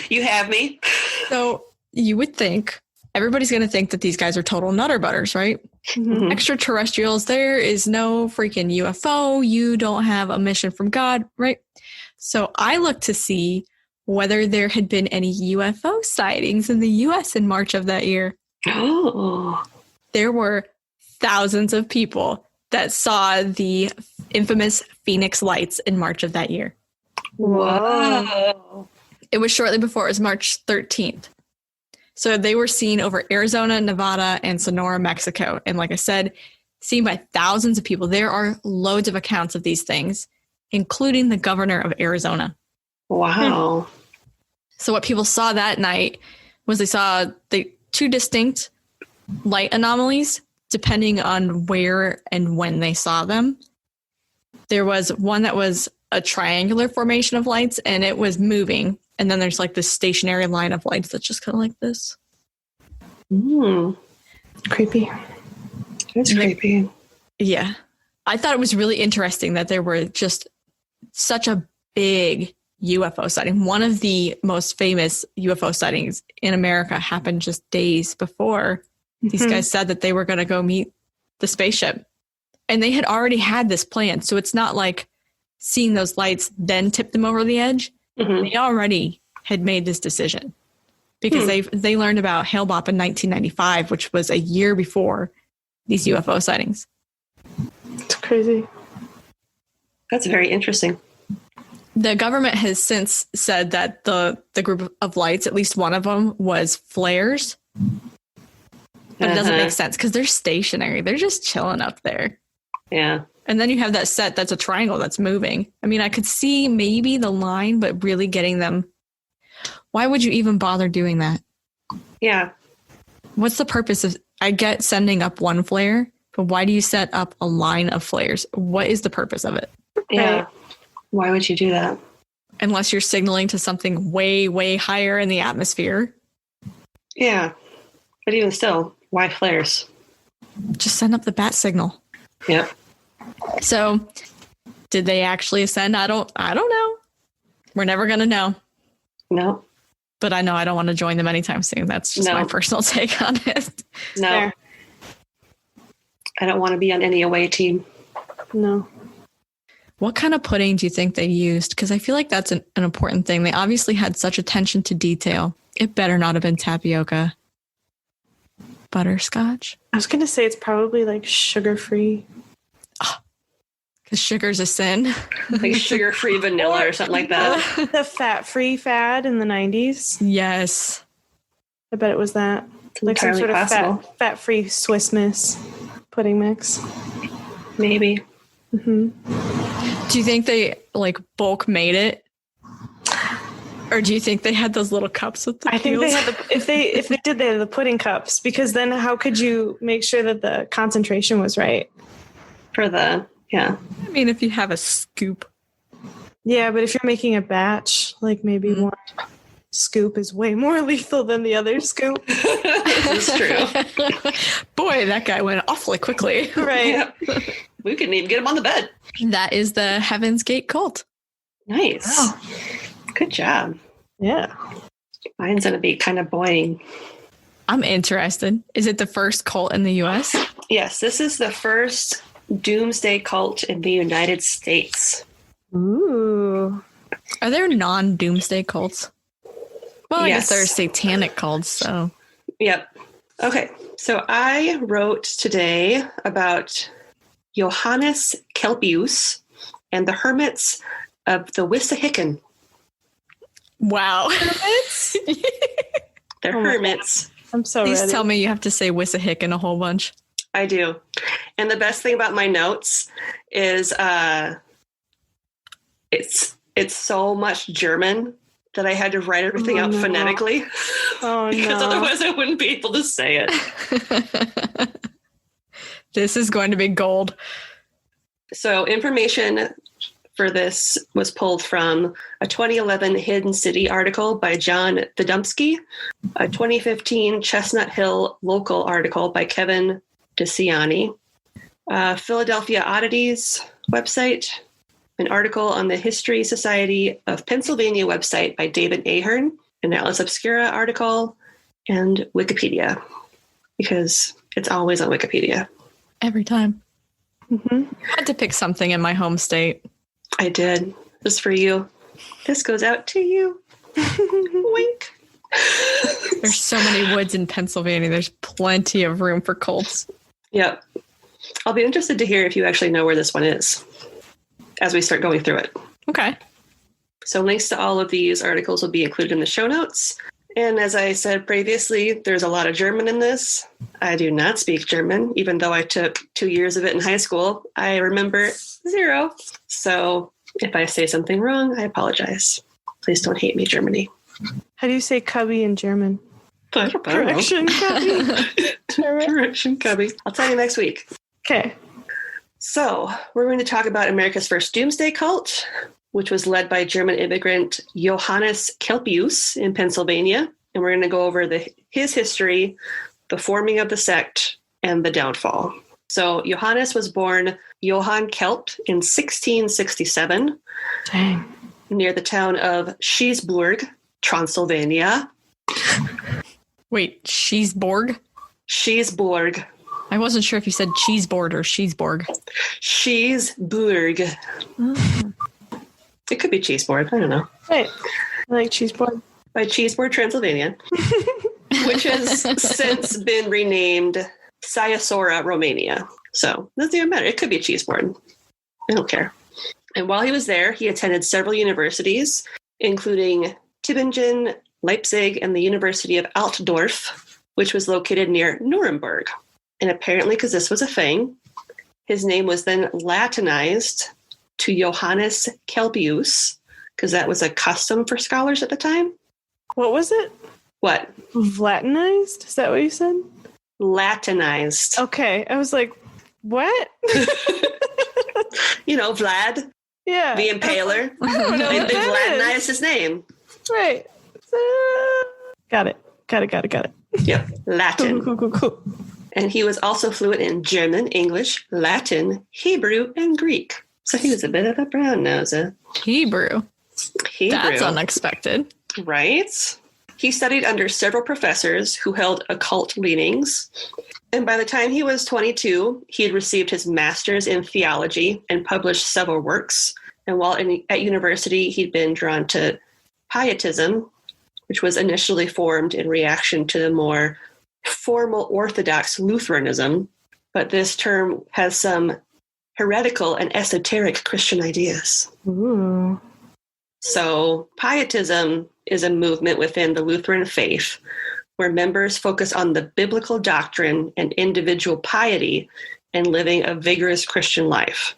You have me. So, you would think everybody's going to think that these guys are total nutter butters, right? Mm-hmm. Extraterrestrials, there is no freaking UFO. You don't have a mission from God, right? So I looked to see whether there had been any UFO sightings in the U.S. in March of that year. Oh. There were thousands of people that saw the infamous Phoenix lights in March of that year. Whoa. It was shortly before. It was March 13th. So they were seen over Arizona, Nevada, and Sonora, Mexico. And like I said, seen by thousands of people. There are loads of accounts of these things, including the governor of Arizona. Wow. So what people saw that night was they saw the two distinct light anomalies depending on where and when they saw them. There was one that was a triangular formation of lights and it was moving. And then there's like this stationary line of lights that's just kind of like this. Creepy. That's creepy. Yeah. I thought it was really interesting that there were just such a big UFO sighting. One of the most famous UFO sightings in America happened just days before these guys said that they were going to go meet the spaceship. And they had already had this plan. So it's not like seeing those lights then tipped them over the edge. They already had made this decision because they learned about Hale-Bopp in 1995, which was a year before these UFO sightings. It's crazy. That's very interesting. The government has since said that the group of lights, at least one of them, was flares. But it doesn't make sense because they're stationary. They're just chilling up there. Yeah. And then you have that set that's a triangle that's moving. I mean, I could see maybe the line, but really getting them. Why would you even bother doing that? Yeah. What's the purpose of, I get sending up one flare, but why do you set up a line of flares? What is the purpose of it? Yeah. Right. Why would you do that? Unless you're signaling to something way, way higher in the atmosphere. Yeah. But even still, why flares? Just send up the bat signal. Yeah. So did they actually ascend? I don't know. We're never going to know. No. But I know I don't want to join them anytime soon. That's just my personal take on it. No. Fair. I don't want to be on any away team. No. What kind of pudding do you think they used? Because I feel like that's an important thing. They obviously had such attention to detail. It better not have been tapioca. Butterscotch? I was going to say it's probably like sugar-free. Because sugar's a sin. Like sugar-free vanilla or something like that. The fat-free fad in the 90s. Yes. I bet it was that. It's Like some entirely sort of possible. fat-free Swiss Miss pudding mix. Maybe. Do you think they like bulk made it? Or do you think they had those little cups with the I think they peels? had if they did, they had the pudding cups, because then how could you make sure that the concentration was right? For the, yeah. I mean, if you have a scoop. Yeah, but if you're making a batch, like maybe one scoop is way more lethal than the other scoop. This is true. Boy, that guy went awfully quickly. Right. Yep. We couldn't even get him on the bed. That is the Heaven's Gate cult. Nice. Wow. Good job. Yeah. Mine's going to be kind of boring. I'm interested. Is it the first cult in the U.S.? Yes, this is the first Doomsday cult in the United States. Ooh. Are there non-Doomsday cults? Well, I guess Yes. there are satanic cults, so. Yep. Okay, so I wrote today about Johannes Kelpius and the Hermits of the Wissahickon. Wow. They're hermits. I'm so Please ready. tell me you have to say Wissahickon a whole bunch. I do. And the best thing about my notes is it's so much German that I had to write everything out phonetically. Oh, because no. otherwise I wouldn't be able to say it. This is going to be gold. So information for this was pulled from a 2011 Hidden City article by John Vidumsky, a 2015 Chestnut Hill local article by Kevin Dicciani, Philadelphia Oddities website, an article on the History Society of Pennsylvania website by David Ahern, an Atlas Obscura article, and Wikipedia, because it's always on Wikipedia. Every time. Mm-hmm. I had to pick something in my home state. I did. This is for you. This goes out to you. Wink. There's so many woods in Pennsylvania. There's plenty of room for cults. Yep. I'll be interested to hear if you actually know where this one is as we start going through it. Okay. So links to all of these articles will be included in the show notes. And as I said previously, there's a lot of German in this. I do not speak German, even though I took 2 years of it in high school. I remember 0. So if I say something wrong, I apologize. Please don't hate me, Germany. How do you say cubby in German? I don't know. Correction, cubby. Correction, cubby. I'll tell you next week. Okay. So we're going to talk about America's first Doomsday cult, which was led by German immigrant Johannes Kelpius in Pennsylvania. And we're going to go over his history, the forming of the sect, and the downfall. So Johannes was born Johann Kelp in 1667. Dang. Near the town of Scheisburg, Transylvania. Wait, Scheisburg? Scheisburg. I wasn't sure if you said cheeseboard or Scheisburg. Scheisburg. Oh. It could be cheeseboard. I don't know. Right. I like cheeseboard. By Cheeseboard, Transylvania, which has since been renamed Siasora, Romania. So it doesn't even matter. It could be a cheeseboard. I don't care. And while he was there, he attended several universities, including Tübingen, Leipzig, and the University of Altdorf, which was located near Nuremberg. And apparently, because this was a thing, his name was then Latinized to Johannes Kelpius, because that was a custom for scholars at the time. What was it? What? Latinized? Is that what you said? Latinized. Okay. I was like, what? You know, Vlad, Yeah. the Impaler. I don't know They what that Latinized is. his name. Right. Got it. Yep, Latin. Cool. And he was also fluent in German, English, Latin, Hebrew, and Greek. So he was a bit of a brown noser. Hebrew. That's Hebrew, unexpected. right? He studied under several professors who held occult leanings. And by the time he was 22, he had received his master's in theology and published several works. And while at university, he'd been drawn to Pietism, which was initially formed in reaction to the more formal Orthodox Lutheranism. But this term has some heretical and esoteric Christian ideas. Ooh. So Pietism is a movement within the Lutheran faith where members focus on the biblical doctrine and individual piety and living a vigorous Christian life.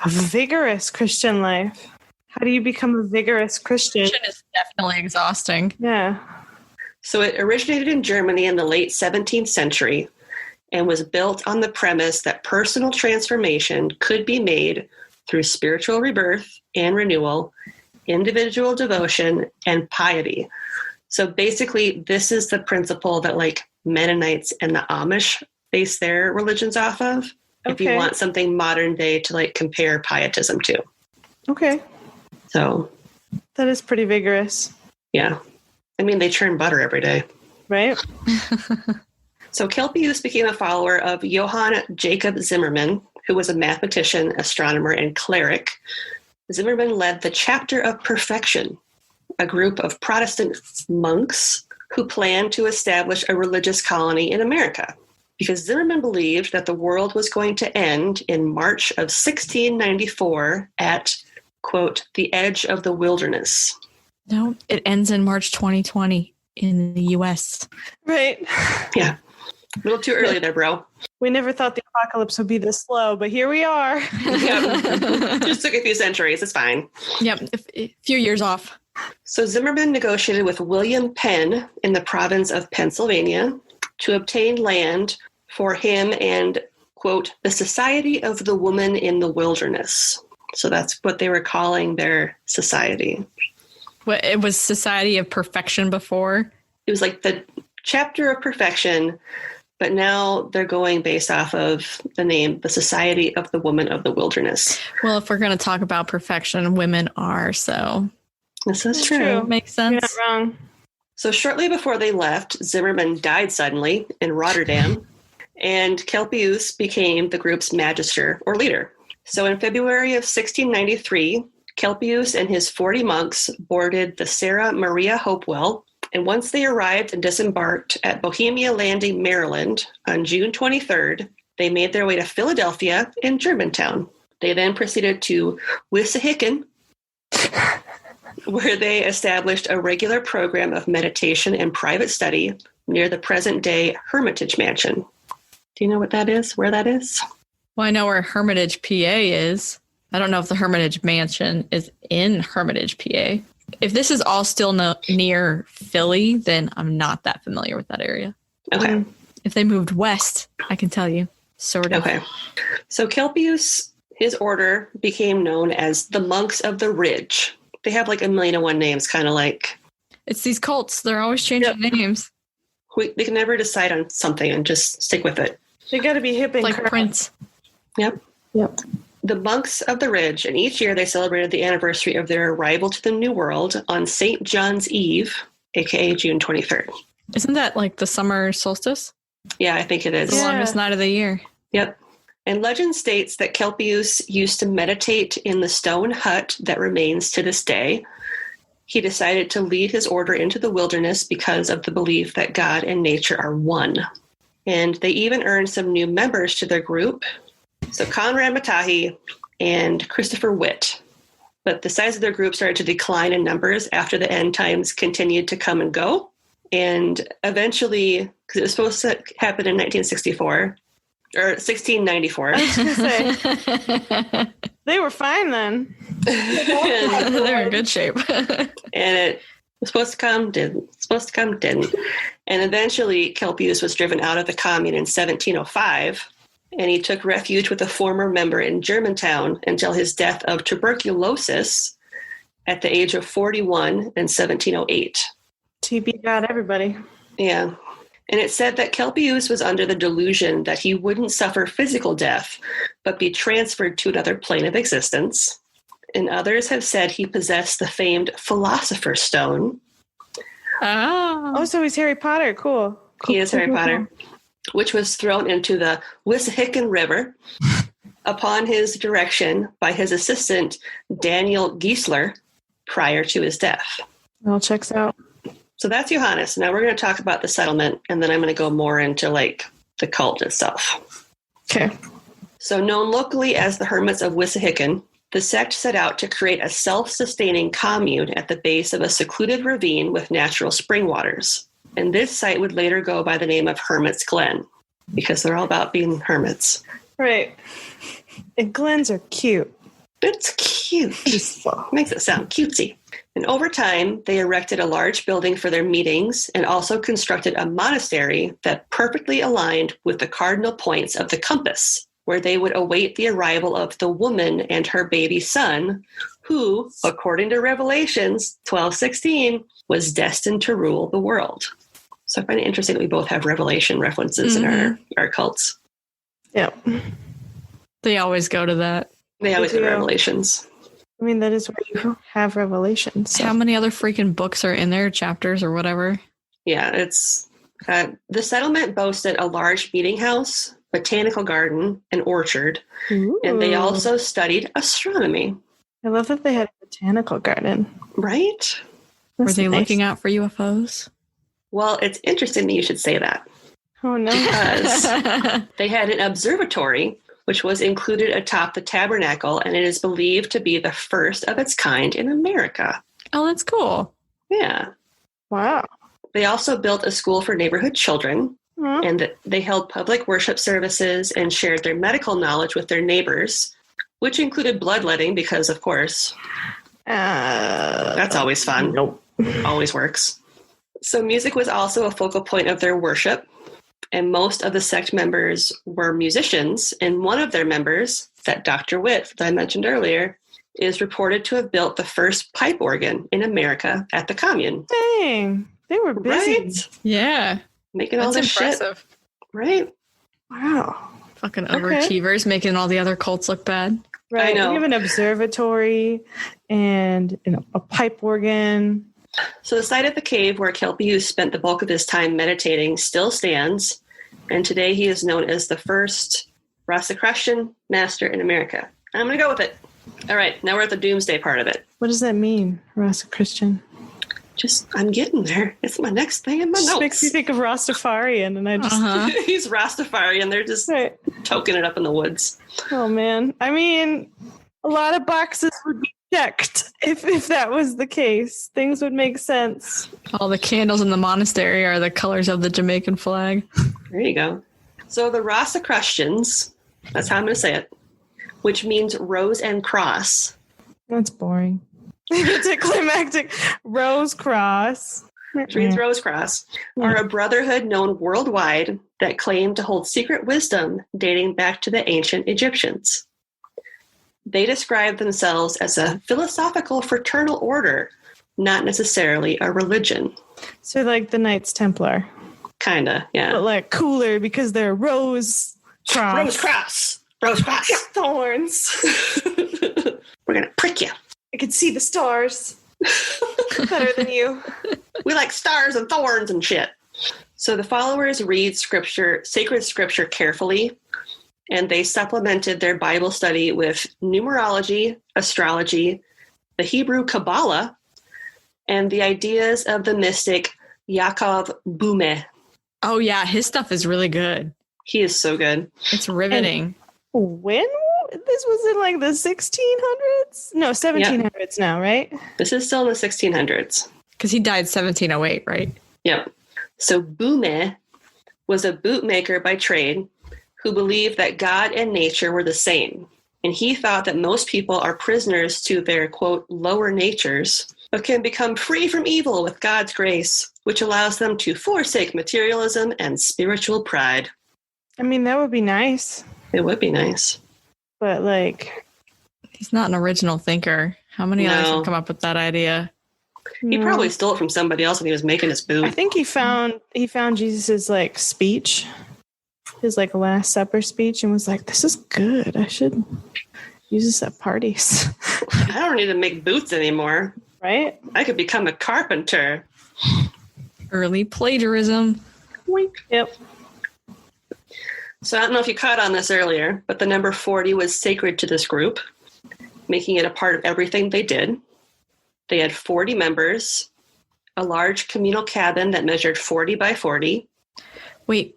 A vigorous Christian life. How do you become a vigorous Christian? Christian is definitely exhausting. Yeah. So it originated in Germany in the late 17th century and was built on the premise that personal transformation could be made through spiritual rebirth and renewal, individual devotion, and piety. So basically, this is the principle that like Mennonites and the Amish base their religions off of. If you Okay. want something modern day to like compare pietism to. Okay. So, That is pretty vigorous, yeah. I mean, they churn butter every day. right? So Kelpius became a follower of Johann Jacob Zimmermann, who was a mathematician, astronomer, and cleric. Zimmermann led the Chapter of Perfection, a group of Protestant monks who planned to establish a religious colony in America, because Zimmermann believed that the world was going to end in March of 1694 at, quote, the edge of the wilderness. No, it ends in March 2020 in the US. Right. Yeah. A little too early there, bro. We never thought the apocalypse would be this slow, but here we are. Yep. Just took a few centuries. It's fine. Yep, a few years off. So Zimmermann negotiated with William Penn in the province of Pennsylvania to obtain land for him and, quote, the Society of the Woman in the Wilderness. So that's what they were calling their society. What, it was Society of Perfection before? It was like the Chapter of Perfection, but now they're going based off of the name, the Society of the Woman of the Wilderness. Well, if we're going to talk about perfection, women are, so This is That's true. true. makes You're sense. not wrong. So shortly before they left, Zimmermann died suddenly in Rotterdam, and Kelpius became the group's magister or leader. So in February of 1693, Kelpius and his 40 monks boarded the Sarah Maria Hopewell, and once they arrived and disembarked at Bohemia Landing, Maryland on June 23rd, they made their way to Philadelphia and Germantown. They then proceeded to Wissahickon, where they established a regular program of meditation and private study near the present-day Hermitage Mansion. Do you know what that is? Where that is? Well, I know where Hermitage, PA is. I don't know if the Hermitage Mansion is in Hermitage, PA. If this is all still near Philly, then I'm not that familiar with that area. Okay. If they moved west, I can tell you. Sort of. Okay. So Kelpius, his order became known as the Monks of the Ridge. They have like 1,000,001 names, kind of like... It's these cults. They're always changing names. They can never decide on something and just stick with it. They got to be hip and Like current. Prince. Yep. The Monks of the Ridge, and each year they celebrated the anniversary of their arrival to the New World on St. John's Eve, aka June 23rd. Isn't that like the summer solstice? Yeah, I think it is. The longest night of the year. Yep. And legend states that Kelpius used to meditate in the stone hut that remains to this day. He decided to lead his order into the wilderness because of the belief that God and nature are one. And they even earned some new members to their group. So Conrad Matahi and Christopher Witt. But the size of their group started to decline in numbers after the end times continued to come and go. And eventually, because it was supposed to happen in 1964, or 1694. I was going to say, they were fine then. They're in good shape. And it was supposed to come, didn't. Supposed to come, didn't. And eventually, Kelpius was driven out of the commune in 1705, and he took refuge with a former member in Germantown until his death of tuberculosis at the age of 41 in 1708. TB got everybody. Yeah. And it said that Kelpius was under the delusion that he wouldn't suffer physical death, but be transferred to another plane of existence. And others have said he possessed the famed Philosopher's Stone. Oh, so he's Harry Potter. Cool. He is Harry Potter, which was thrown into the Wissahickon River upon his direction by his assistant, Daniel Giesler, prior to his death. All checks out. So that's Johannes. Now we're going to talk about the settlement, and then I'm going to go more into like the cult itself. Okay. So known locally as the Hermits of Wissahickon, the sect set out to create a self-sustaining commune at the base of a secluded ravine with natural spring waters. And this site would later go by the name of Hermit's Glen, because they're all about being hermits. Right. And glens are cute. It's cute. Makes it sound cutesy. And over time, they erected a large building for their meetings and also constructed a monastery that perfectly aligned with the cardinal points of the compass, where they would await the arrival of the woman and her baby son, who, according to Revelations 12:16, was destined to rule the world. So I find it interesting that we both have Revelation references in our cults. Yeah. They always go to that. They always have Revelations. I mean, that is where you have Revelations. So. How many other freaking books are in there, chapters or whatever? Yeah, it's the settlement boasted a large meeting house, botanical garden, and orchard. Ooh. And they also studied astronomy. I love that they had a botanical garden. Right? Were they looking out for UFOs? Well, it's interesting that you should say that. Oh, no. Because they had an observatory, which was included atop the tabernacle, and it is believed to be the first of its kind in America. Oh, that's cool. Yeah. Wow. They also built a school for neighborhood children, and they held public worship services and shared their medical knowledge with their neighbors, which included bloodletting because, of course, that's always fun. Nope. Always works. So music was also a focal point of their worship, and most of the sect members were musicians, and one of their members, that Dr. Witt that I mentioned earlier, is reported to have built the first pipe organ in America at the commune. Dang. They were busy. Right? Yeah. Making all this impressive. shit. Right? Wow. Fucking overachievers making all the other cults look bad. Right. I know. We have an observatory and a pipe organ. So the site of the cave where Kelpius spent the bulk of his time meditating still stands, and today he is known as the first Rosicrucian master in America. I'm going to go with it. All right, now we're at the Doomsday part of it. What does that mean, Rosicrucian? I'm getting there. It's my next thing in my Just notes. makes me think of Rastafarian, and I just... He's Rastafarian. They're just toking it up in the woods. Oh, man. I mean, a lot of boxes would be checked if that was the case. Things would make sense. All the candles in the monastery are the colors of the Jamaican flag. There you go. So the Rosicrucians, that's how I'm going to say it, which means rose and cross. That's boring. Anticlimactic. Rose Cross. Which means Rose Cross, are a brotherhood known worldwide that claim to hold secret wisdom dating back to the ancient Egyptians. They describe themselves as a philosophical fraternal order, not necessarily a religion. So like the Knights Templar. Kinda, yeah. But like cooler because they're Rose Cross. Rose Cross. Rose Cross. Thorns. We're going to prick you. I can see the stars better than you. We like stars and thorns and shit. So the followers read scripture, sacred scripture carefully, and they supplemented their Bible study with numerology, astrology, the Hebrew Kabbalah, and the ideas of the mystic Yaakov Boehme. Oh, yeah. His stuff is really good. He is so good. It's riveting. And when? This was in like the 1600s? No, 1700s now, right? This is still in the 1600s. Because he died 1708, right? Yep. So Boehme was a bootmaker by trade who believed that God and nature were the same. And he thought that most people are prisoners to their, quote, lower natures, but can become free from evil with God's grace, which allows them to forsake materialism and spiritual pride. I mean, that would be nice. It would be nice. But like... He's not an original thinker. How many others have come up with that idea? He probably stole it from somebody else when he was making his boot. I think he found Jesus's like speech, his like Last Supper speech, and was like, "This is good. I should use this at parties." I don't need to make boots anymore. Right? I could become a carpenter. Early plagiarism. Wink. Yep. So I don't know if you caught on this earlier, but the number 40 was sacred to this group, making it a part of everything they did. They had 40 members, a large communal cabin that measured 40 by 40. Wait.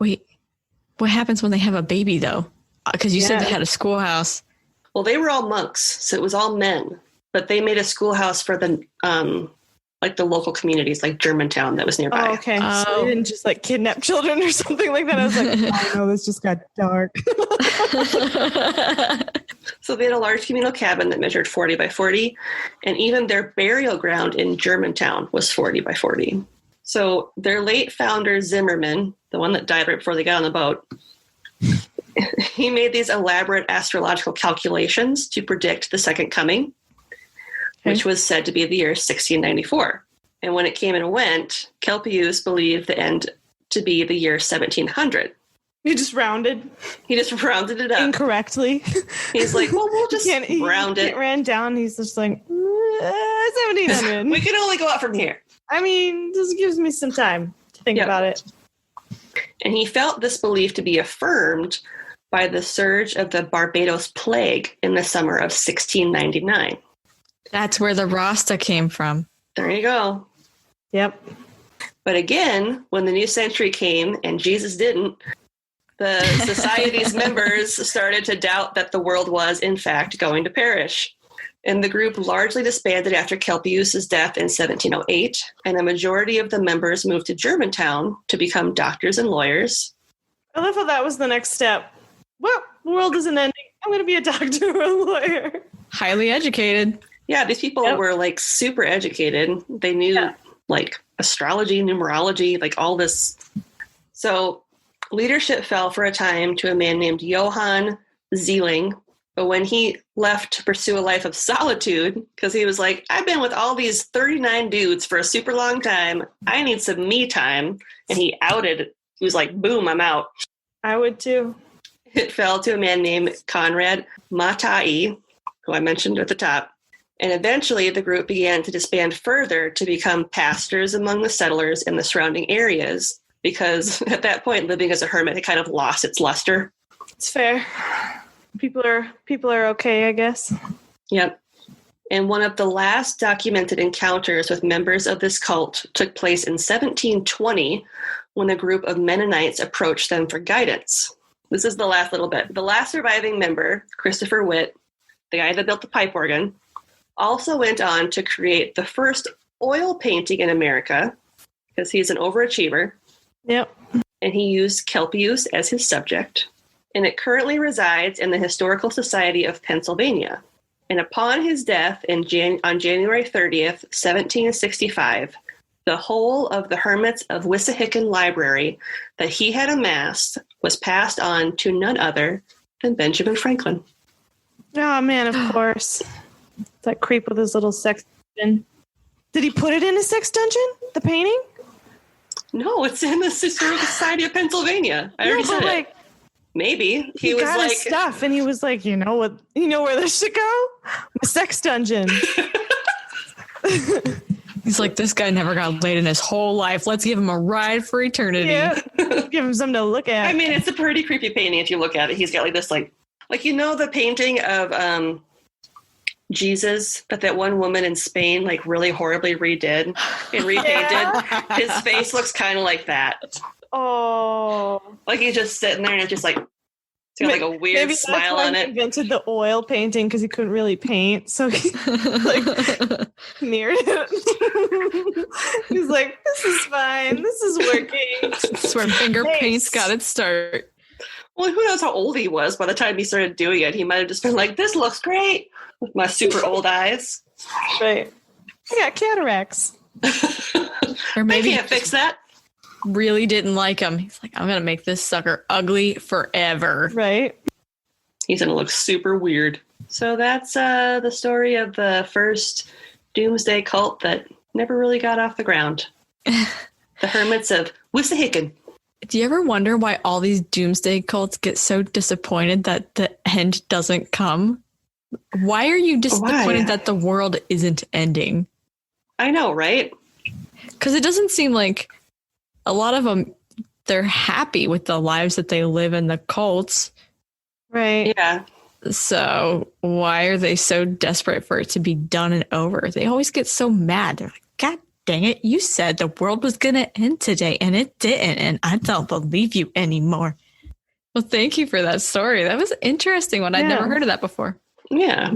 What happens when they have a baby, though? Because you said they had a schoolhouse. Well, they were all monks, so it was all men. But they made a schoolhouse for the like the local communities, like Germantown that was nearby. Oh, okay. So they didn't just like kidnap children or something like that. I was like, oh no, this just got dark. So they had a large communal cabin that measured 40 by 40, and even their burial ground in Germantown was 40 by 40. So their late founder, Zimmerman, the one that died right before they got on the boat, he made these elaborate astrological calculations to predict the second coming, which was said to be the year 1694. And when it came and went, Kelpius believed the end to be the year 1700. He just rounded. He just rounded it up. Incorrectly. He's like, well, we'll just round it. It ran down. He's just like, 1700. We can only go up from here. I mean, this gives me some time to think about it. And he felt this belief to be affirmed by the surge of the Barbados plague in the summer of 1699. That's where the Rasta came from. There you go. Yep. But again, when the new century came and Jesus didn't, the society's members started to doubt that the world was, in fact, going to perish. And the group largely disbanded after Kelpius's death in 1708, and a majority of the members moved to Germantown to become doctors and lawyers. I love how that was the next step. Well, the world isn't ending. I'm going to be a doctor or a lawyer. Highly educated. Yeah, these people were like super educated. They knew like astrology, numerology, like all this. So leadership fell for a time to a man named Johann Zeeling. But when he left to pursue a life of solitude, because he was like, I've been with all these 39 dudes for a super long time. I need some me time. And he outed. He was like, boom, I'm out. I would too. It fell to a man named Conrad Mattei, who I mentioned at the top. And eventually the group began to disband further to become pastors among the settlers in the surrounding areas, because at that point, living as a hermit had kind of lost its luster. It's fair. People are okay, I guess. Yep. And one of the last documented encounters with members of this cult took place in 1720 when a group of Mennonites approached them for guidance. This is the last little bit. The last surviving member, Christopher Witt, the guy that built the pipe organ, also went on to create the first oil painting in America, because he's an overachiever. Yep. And he used Kelpius as his subject. And it currently resides in the Historical Society of Pennsylvania. And upon his death on January 30th, 1765, the whole of the Hermits of Wissahickon library that he had amassed was passed on to none other than Benjamin Franklin. Oh, man, of course. That creep with his little sex dungeon. Did he put it in his sex dungeon? The painting? No, it's in the Historical Society of Pennsylvania. I already said it. Maybe. He was got like his stuff, and he was like, you know what? You know where this should go? My sex dungeon. He's like, this guy never got laid in his whole life. Let's give him a ride for eternity. Yeah. Give him something to look at. I mean, it's a pretty creepy painting if you look at it. He's got like this, like you know, the painting of Jesus, but that one woman in Spain like really horribly redid and repainted. His face looks kind of like that. Oh, like he's just sitting there and it's just like it's got like a weird smile on it. He invented the oil painting because he couldn't really paint, so he like mirrored it. He's like, "This is fine. This is working." That's where finger paint's got its start. Well, who knows how old he was by the time he started doing it? He might have just been like, "This looks great," with my super old eyes. Right. I got cataracts. Or maybe I can't fix that. Really didn't like him. He's like, I'm gonna make this sucker ugly forever. Right. He's gonna look super weird. So that's the story of the first Doomsday cult that never really got off the ground. The Hermits of Wissahickon. Do you ever wonder why all these Doomsday cults get so disappointed that the end doesn't come? Why are you disappointed that the world isn't ending? I know, right? Because it doesn't seem like a lot of them, they're happy with the lives that they live in the cults. Right. Yeah. So why are they so desperate for it to be done and over? They always get so mad. They're like, God dang it. You said the world was going to end today and it didn't. And I don't believe you anymore. Well, thank you for that story. That was an interesting one. I'd never heard of that before. Yeah.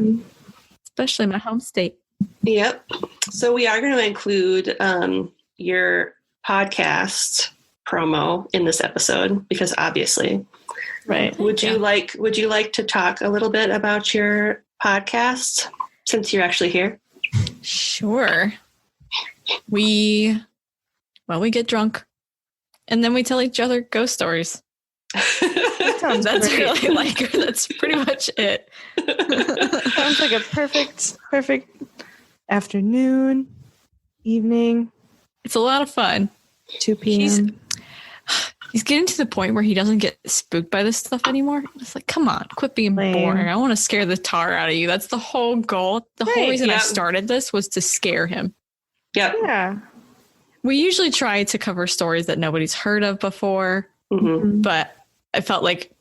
Especially in my home state. Yep. So we are going to include your podcast promo in this episode because obviously, right. Would you like to talk a little bit about your podcast since you're actually here? Sure. We get drunk and then we tell each other ghost stories. That's really that's pretty much it. Sounds like a perfect afternoon, evening. It's a lot of fun. 2 p.m. He's getting to the point where he doesn't get spooked by this stuff anymore. It's like, come on, quit being boring. I want to scare the tar out of you. That's the whole goal. The whole reason I started this was to scare him. Yep. Yeah. We usually try to cover stories that nobody's heard of before, but I felt like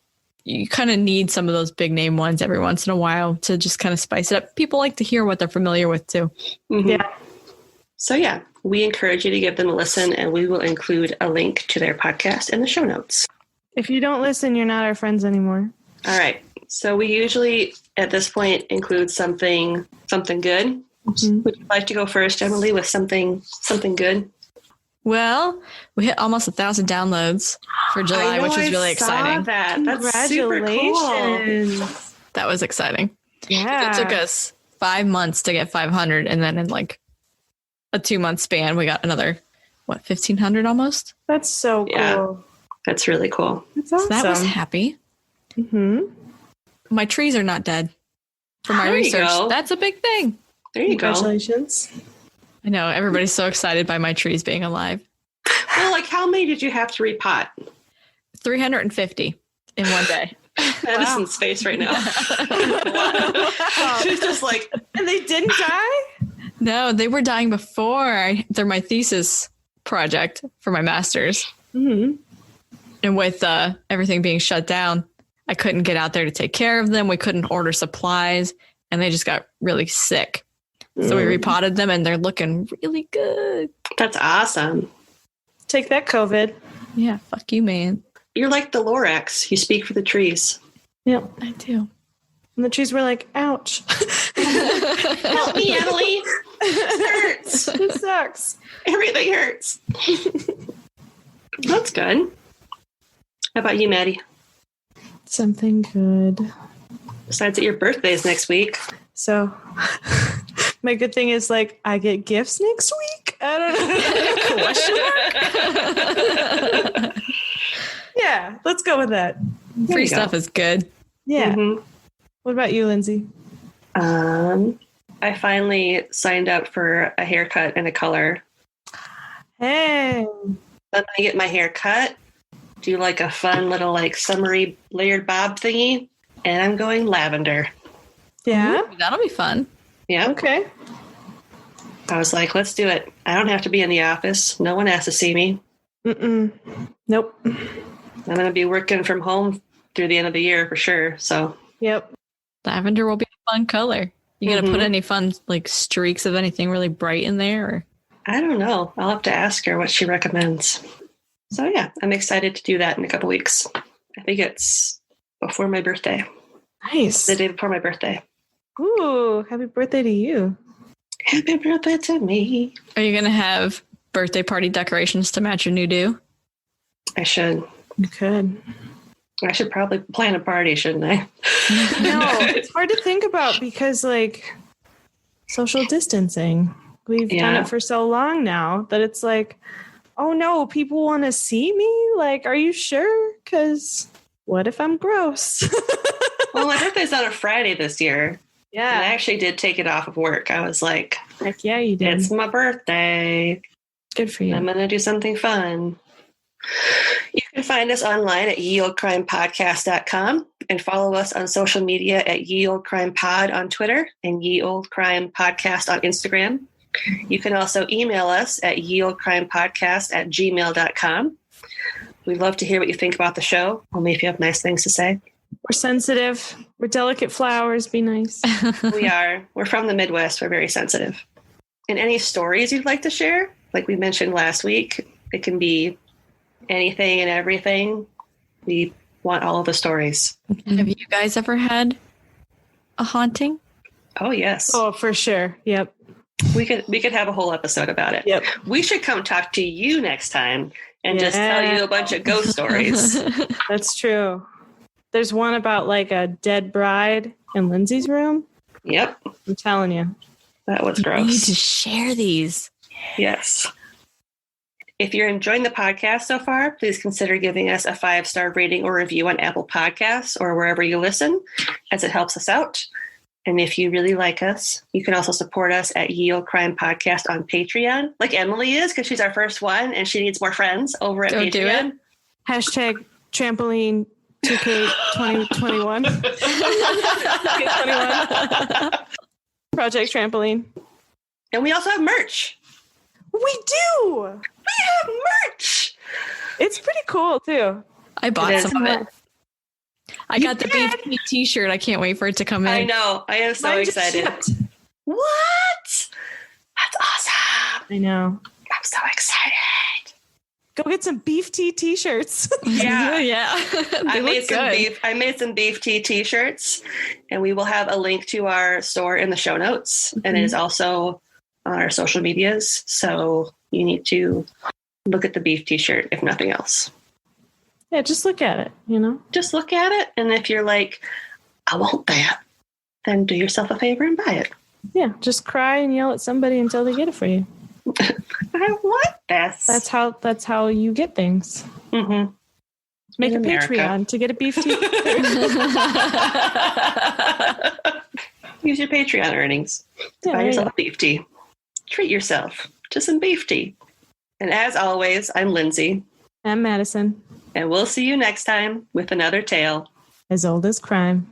you kind of need some of those big name ones every once in a while to just kind of spice it up. People like to hear what they're familiar with too. Mm-hmm. Yeah. So yeah, we encourage you to give them a listen and we will include a link to their podcast in the show notes. If you don't listen, you're not our friends anymore. All right. So we usually at this point include something good. Mm-hmm. Would you like to go first, Emily, with something good? Well, we hit almost 1,000 downloads for July, which was really exciting. That's super cool. That was exciting. Yeah. It took us 5 months to get 500. And then in like a 2-month span, we got another, 1,500 almost? That's so cool. Yeah. That's really cool. That's awesome. So that was happy. Mm-hmm. My trees are not dead. For my research, that's a big thing. There you go. Congratulations. I know. Everybody's so excited by my trees being alive. Well, like how many did you have to repot? 350 in one day. Madison's face right now. Wow. She's just like, and they didn't die? No, they were dying before. They're my thesis project for my master's. Mm-hmm. And with everything being shut down, I couldn't get out there to take care of them. We couldn't order supplies, and they just got really sick. So we repotted them, and they're looking really good. That's awesome. Take that, COVID. Yeah, fuck you, man. You're like the Lorax. You speak for the trees. Yep, I do. And the trees were like, ouch. Help me, Emily. It hurts. It sucks. Everything hurts. That's good. How about you, Maddie? Something good. Besides that your birthday is next week. So my good thing is like I get gifts next week. I don't know. Yeah, let's go with that. Free stuff is good. Yeah. Mm-hmm. What about you, Lindsay? I finally signed up for a haircut and a color. Hey. Then I get my hair cut, do like a fun little like summery layered bob thingy, and I'm going lavender. Yeah. Ooh, that'll be fun. Yeah. Okay. I was like, let's do it. I don't have to be in the office. No one has to see me. Nope. I'm going to be working from home through the end of the year for sure. So, Yep. Lavender will be a fun color. You gonna put any fun like streaks of anything really bright in there? Or? I don't know. I'll have to ask her what she recommends. So yeah, I'm excited to do that in a couple weeks. I think it's before my birthday. Nice. The day before my birthday. Ooh, happy birthday to you. Happy birthday to me. Are you gonna have birthday party decorations to match your new do? I should. You could. I should probably plan a party, shouldn't I? No, it's hard to think about because like social distancing. We've done it for so long now that it's like, oh no, people want to see me? Like, are you sure? Because what if I'm gross? Well, my birthday's on a Friday this year. Yeah. And I actually did take it off of work. I was like, heck yeah, you did. it's my birthday. Good for you. I'm going to do something fun. You can find us online at yeoldecrimepodcast.com and follow us on social media at Ye Old Crime Pod on Twitter and Ye Old Crime Podcast on Instagram. You can also email us at yeoldecrimepodcast@gmail.com. We'd love to hear what you think about the show, only if you have nice things to say. We're sensitive. We're delicate flowers. Be nice. We are. We're from the Midwest. We're very sensitive. And any stories you'd like to share, like we mentioned last week, it can be anything and everything. We want all of the stories. Have you guys ever had a haunting? Oh, yes. Oh, for sure. Yep. We could have a whole episode about it. Yep. We should come talk to you next time and just tell you a bunch of ghost stories. That's true. There's one about like a dead bride in Lindsay's room. Yep. I'm telling you. That was You need gross. to share these. Yes. If you're enjoying the podcast so far, please consider giving us a 5-star rating or review on Apple Podcasts or wherever you listen, as it helps us out. And if you really like us, you can also support us at Ye Old Crime Podcast on Patreon, like Emily is, because she's our first one and she needs more friends over at Go do Patreon. it. Hashtag trampoline 2K 2021. 2021. Project Trampoline. And we also have merch. We do. We have merch. It's pretty cool too. I bought It is. some of it. I got the BT t-shirt. I can't wait for it to come in. I know. I am so Mine just excited. shipped. What? That's awesome. I know. I'm so excited. Go get some beef tea t-shirts. Yeah. yeah. I made some good. beef tea t-shirts, and we will have a link to our store in the show notes. And it is also on our social medias. So you need to look at the beef t-shirt, if nothing else. Yeah, just look at it, you know? Just look at it. And if you're like, I want that, then do yourself a favor and buy it. Yeah, just cry and yell at somebody until they get it for you. I want this. That's how you get things. Mm-hmm. Make In a America. Patreon to get a beef tea. Use your Patreon earnings to buy there you yourself go. a beef tea. Treat yourself to some beef tea. And as always, I'm Lindsay, I'm Madison. and we'll see you next time with another tale As old as crime.